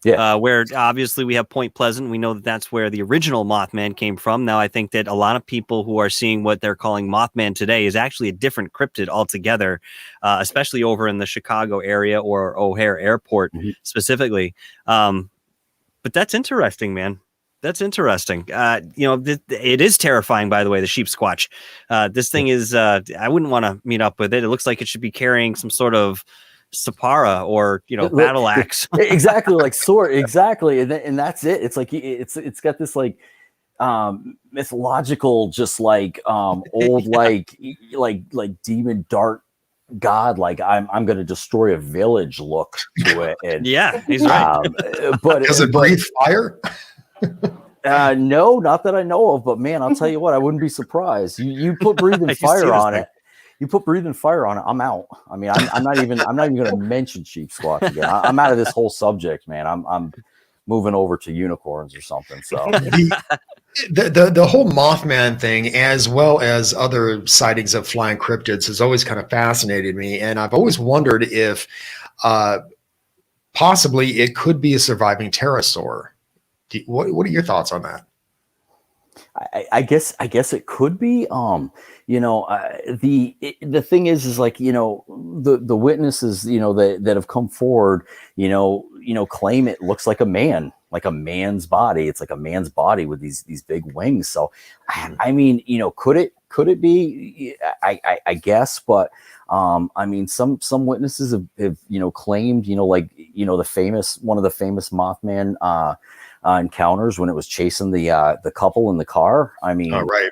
Yeah, where obviously we have Point Pleasant. We know that that's where the original Mothman came from. Now, I think that a lot of people who are seeing what they're calling Mothman today is actually a different cryptid altogether, especially over in the Chicago area or O'Hare Airport specifically. But that's interesting, man. That's interesting. You know, it is terrifying, by the way, the sheep squatch. This thing is, I wouldn't want to meet up with it. It looks like it should be carrying some sort of Sapara or, you know, battle axe. Exactly, like sword. Exactly, and that's it. It's like it's got this like mythological, just like old like demon dark god, like I'm going to destroy a village look to it. And yeah, he's right. But does it breathe fire? No, not that I know of. But man, I'll tell you what, I wouldn't be surprised. You put breathing fire on it. You put breathing fire on it, I'm out. I mean, I'm not even going to mention sheep squatch again. I'm out of this whole subject, man. I'm moving over to unicorns or something. So the whole Mothman thing, as well as other sightings of flying cryptids, has always kind of fascinated me, and I've always wondered if possibly it could be a surviving pterosaur. What are your thoughts on that? I guess it could be. You know, the thing is like, you know, the witnesses, you know, that have come forward, you know, claim it looks like a man's body. It's like a man's body with these big wings. So, I mean, you know, could it be? I guess, but I mean, some witnesses have you know, claimed, you know, like, you know, one of the famous Mothman encounters when it was chasing the couple in the car. I mean, right.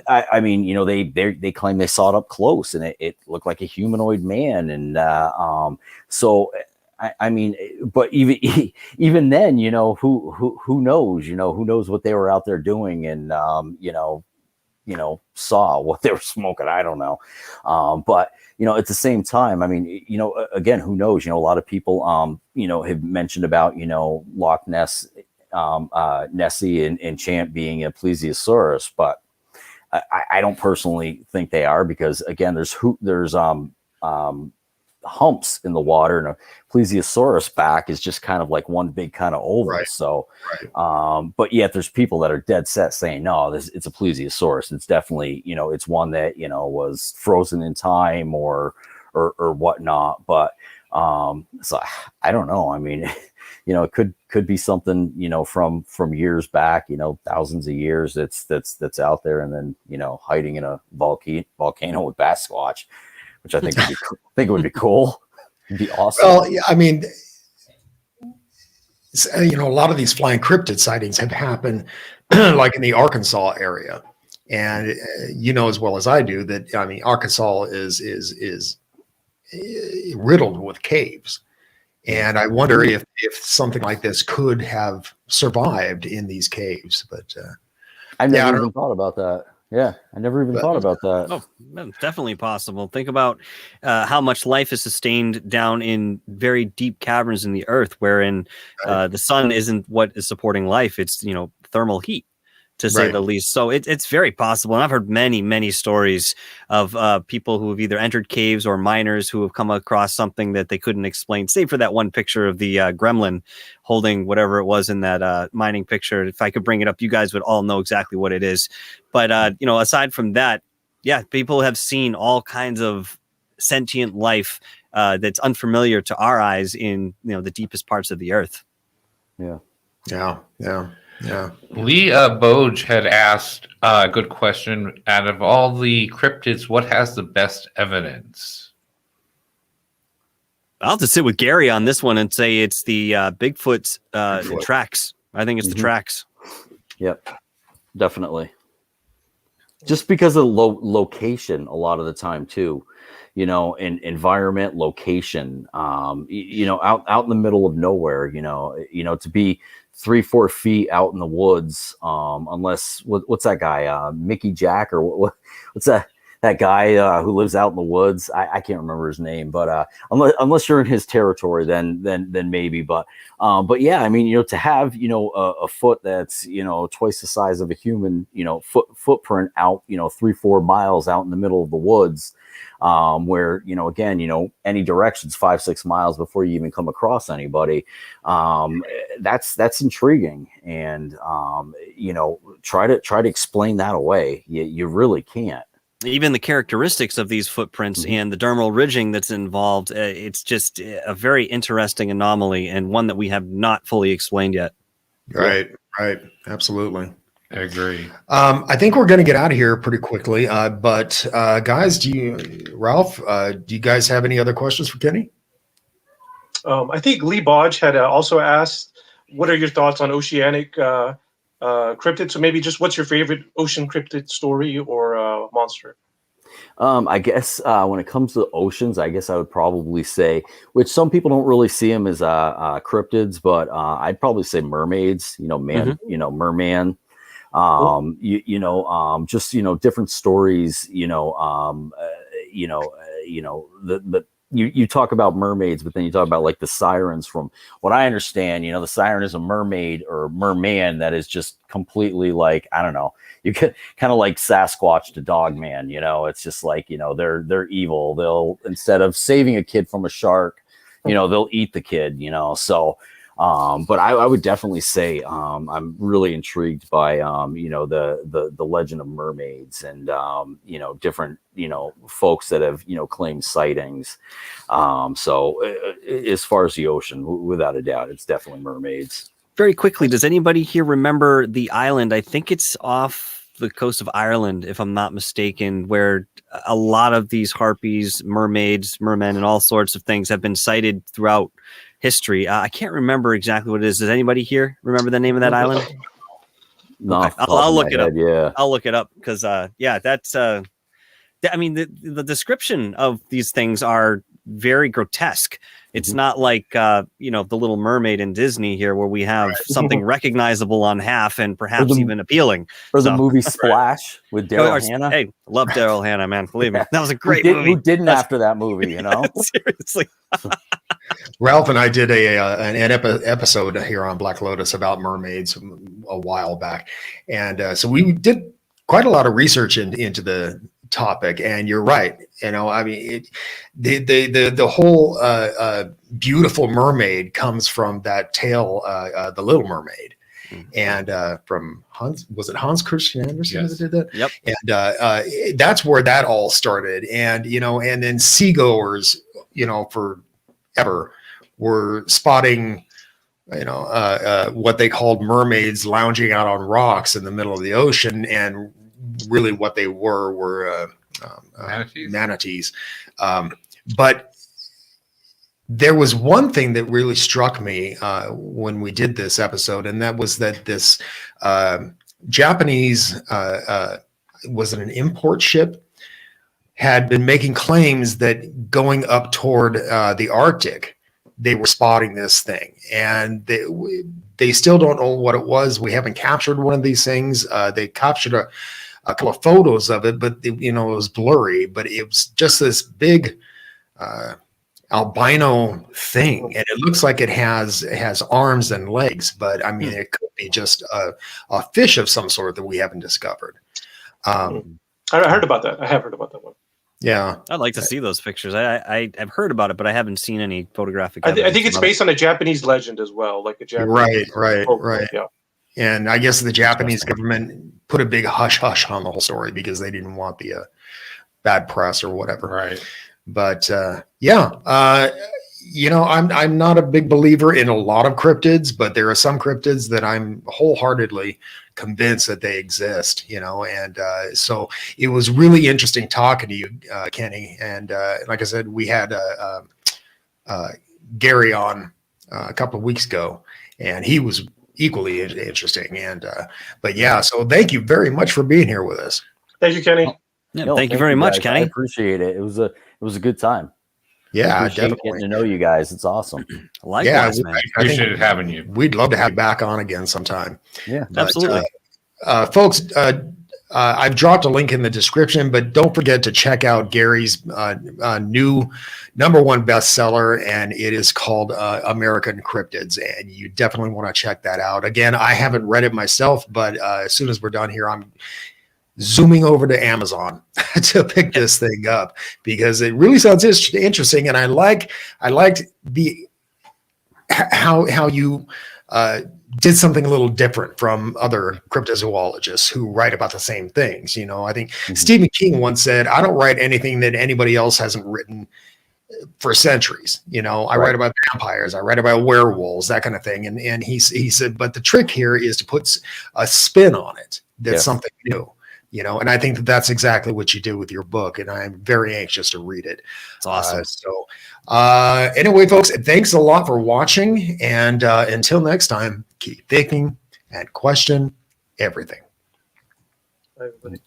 I mean, you know, they claim they saw it up close, and it looked like a humanoid man, and so I mean, but even then, you know, who knows? You know, who knows what they were out there doing, and you know, saw what they were smoking. I don't know, but you know, at the same time, I mean, you know, again, who knows? You know, a lot of people, you know, have mentioned about, you know, Loch Ness. Nessie and Champ being a plesiosaurus, but I don't personally think they are, because again, there's humps in the water, and a plesiosaurus back is just kind of like one big kind of oval. Right. So, but yet there's people that are dead set saying, no, it's a plesiosaurus. It's definitely, you know, it's one that, you know, was frozen in time or whatnot. But So I don't know. I mean, it could be something, from years back, thousands of years that's out there, and then, hiding in a volcano with Sasquatch, which I think would be think it would be cool. It'd be awesome. Well, yeah, I mean, a lot of these flying cryptid sightings have happened like in the Arkansas area. And as well as I do that, I mean, Arkansas is riddled with caves. And I wonder if something like this could have survived in these caves. But I never even thought about that. Yeah, I never even thought about that. Oh, definitely possible. Think about how much life is sustained down in very deep caverns in the earth, wherein the sun isn't what is supporting life. It's, thermal heat, to say the least. So it's very possible. And I've heard many, many stories of people who have either entered caves or miners who have come across something that they couldn't explain, save for that one picture of the gremlin holding whatever it was in that mining picture. If I could bring it up, you guys would all know exactly what it is. But, aside from that, yeah, people have seen all kinds of sentient life that's unfamiliar to our eyes in, the deepest parts of the earth. Yeah. Lee Boge had asked a good question. Out of all the cryptids, what has the best evidence? I'll have to sit with Gary on this one and say it's the Bigfoot's tracks. I think it's the tracks. Yep, definitely. Just because of location a lot of the time too, and environment, location, out in the middle of nowhere, to be 3-4 feet out in the woods, unless what's that guy, Mickey Jack, or what's that guy who lives out in the woods? I can't remember his name, but unless you're in his territory, then maybe. But yeah, I mean, to have a foot that's twice the size of a human, footprint out 3-4 miles out in the middle of the woods, where again any direction's 5-6 miles before you even come across anybody. That's intriguing, and try to explain that away. You really can't. Even the characteristics of these footprints and the dermal ridging that's involved, it's just a very interesting anomaly, and one that we have not fully explained yet. Right. Absolutely. I agree. I think we're going to get out of here pretty quickly. But guys, Ralph, do you guys have any other questions for Kenney? I think Lee Bodge had also asked, what are your thoughts on oceanic cryptids? So maybe just what's your favorite ocean cryptid story or monster? I guess when it comes to oceans, I guess I would probably say, which some people don't really see them as cryptids, but I'd probably say mermaids. Merman. Just different stories. You talk about mermaids, but then you talk about like the sirens. From what I understand, the siren is a mermaid or merman that is just completely like, I don't know, you could kind of like Sasquatch to Dogman. It's just like, they're evil. They'll, instead of saving a kid from a shark, they'll eat the kid. So but I would definitely say I'm really intrigued by the legend of mermaids, and different folks that have claimed sightings. So as far as the ocean, without a doubt, it's definitely mermaids. Very quickly, does anybody here remember the island? I think it's off the coast of Ireland, if I'm not mistaken, where a lot of these harpies, mermaids, mermen, and all sorts of things have been sighted throughout history. I can't remember exactly what it is. Does anybody here remember the name of that island? No, okay. I'll look it up. Yeah, I'll look it up because that's I mean, the description of these things are very grotesque. It's not like the Little Mermaid in Disney here, where we have something recognizable on half and perhaps even appealing. Or the movie Splash with Daryl Hannah. Hey, love Daryl Hannah, man. Believe me, that was a great movie. Who didn't after that movie? Seriously. Ralph and I did an episode here on Black Lotus about mermaids a while back, and so we did quite a lot of research into the topic. And you're right, I mean, the whole beautiful mermaid comes from that tale, The Little Mermaid, and from Hans Christian Andersen that did that. Yep. And that's where that all started, and and then seagoers, for ever were spotting, what they called mermaids lounging out on rocks in the middle of the ocean, and really what they were manatees. But there was one thing that really struck me when we did this episode, and that was that this Japanese was it an import ship, had been making claims that going up toward the Arctic, they were spotting this thing, and they still don't know what it was. We haven't captured one of these things. They captured a couple of photos of it, but it was blurry. But it was just this big albino thing, and it looks like it has arms and legs. But I mean, it could be just a fish of some sort that we haven't discovered. I heard about that. I have heard about that one. Yeah, I'd like to see those pictures. I've heard about it, but I haven't seen any photographic. I think it's based on a Japanese legend as well, like a Japanese. Right. Yeah. And I guess the Japanese government put a big hush hush on the whole story because they didn't want the bad press or whatever. Right. But I'm not a big believer in a lot of cryptids, but there are some cryptids that I'm wholeheartedly convinced that they exist, and so it was really interesting talking to you, Kenney. And like I said, we had Gary on a couple of weeks ago, and he was equally interesting. And so thank you very much for being here with us. Thank you, Kenney. Thank you very much, guys. Kenney. I appreciate it. It was a good time. Yeah, definitely getting to know you guys. It's awesome. Likewise, man. I appreciate having you. We'd love to have you back on again sometime. Yeah, absolutely. Folks, I've dropped a link in the description, but don't forget to check out Gary's new #1 bestseller, and it is called American Cryptids, and you definitely want to check that out. Again, I haven't read it myself, but as soon as we're done here, I'm zooming over to Amazon to pick this thing up because it really sounds interesting, and I liked how you did something a little different from other cryptozoologists who write about the same things. I think Stephen King once said, "I don't write anything that anybody else hasn't written for centuries." I write about vampires, I write about werewolves, that kind of thing. And he said, but the trick here is to put a spin on it. That's something new. And I think that that's exactly what you do with your book, and I'm very anxious to read it. It's awesome. Anyway, folks, thanks a lot for watching, and until next time, keep thinking and question everything. Bye, everybody.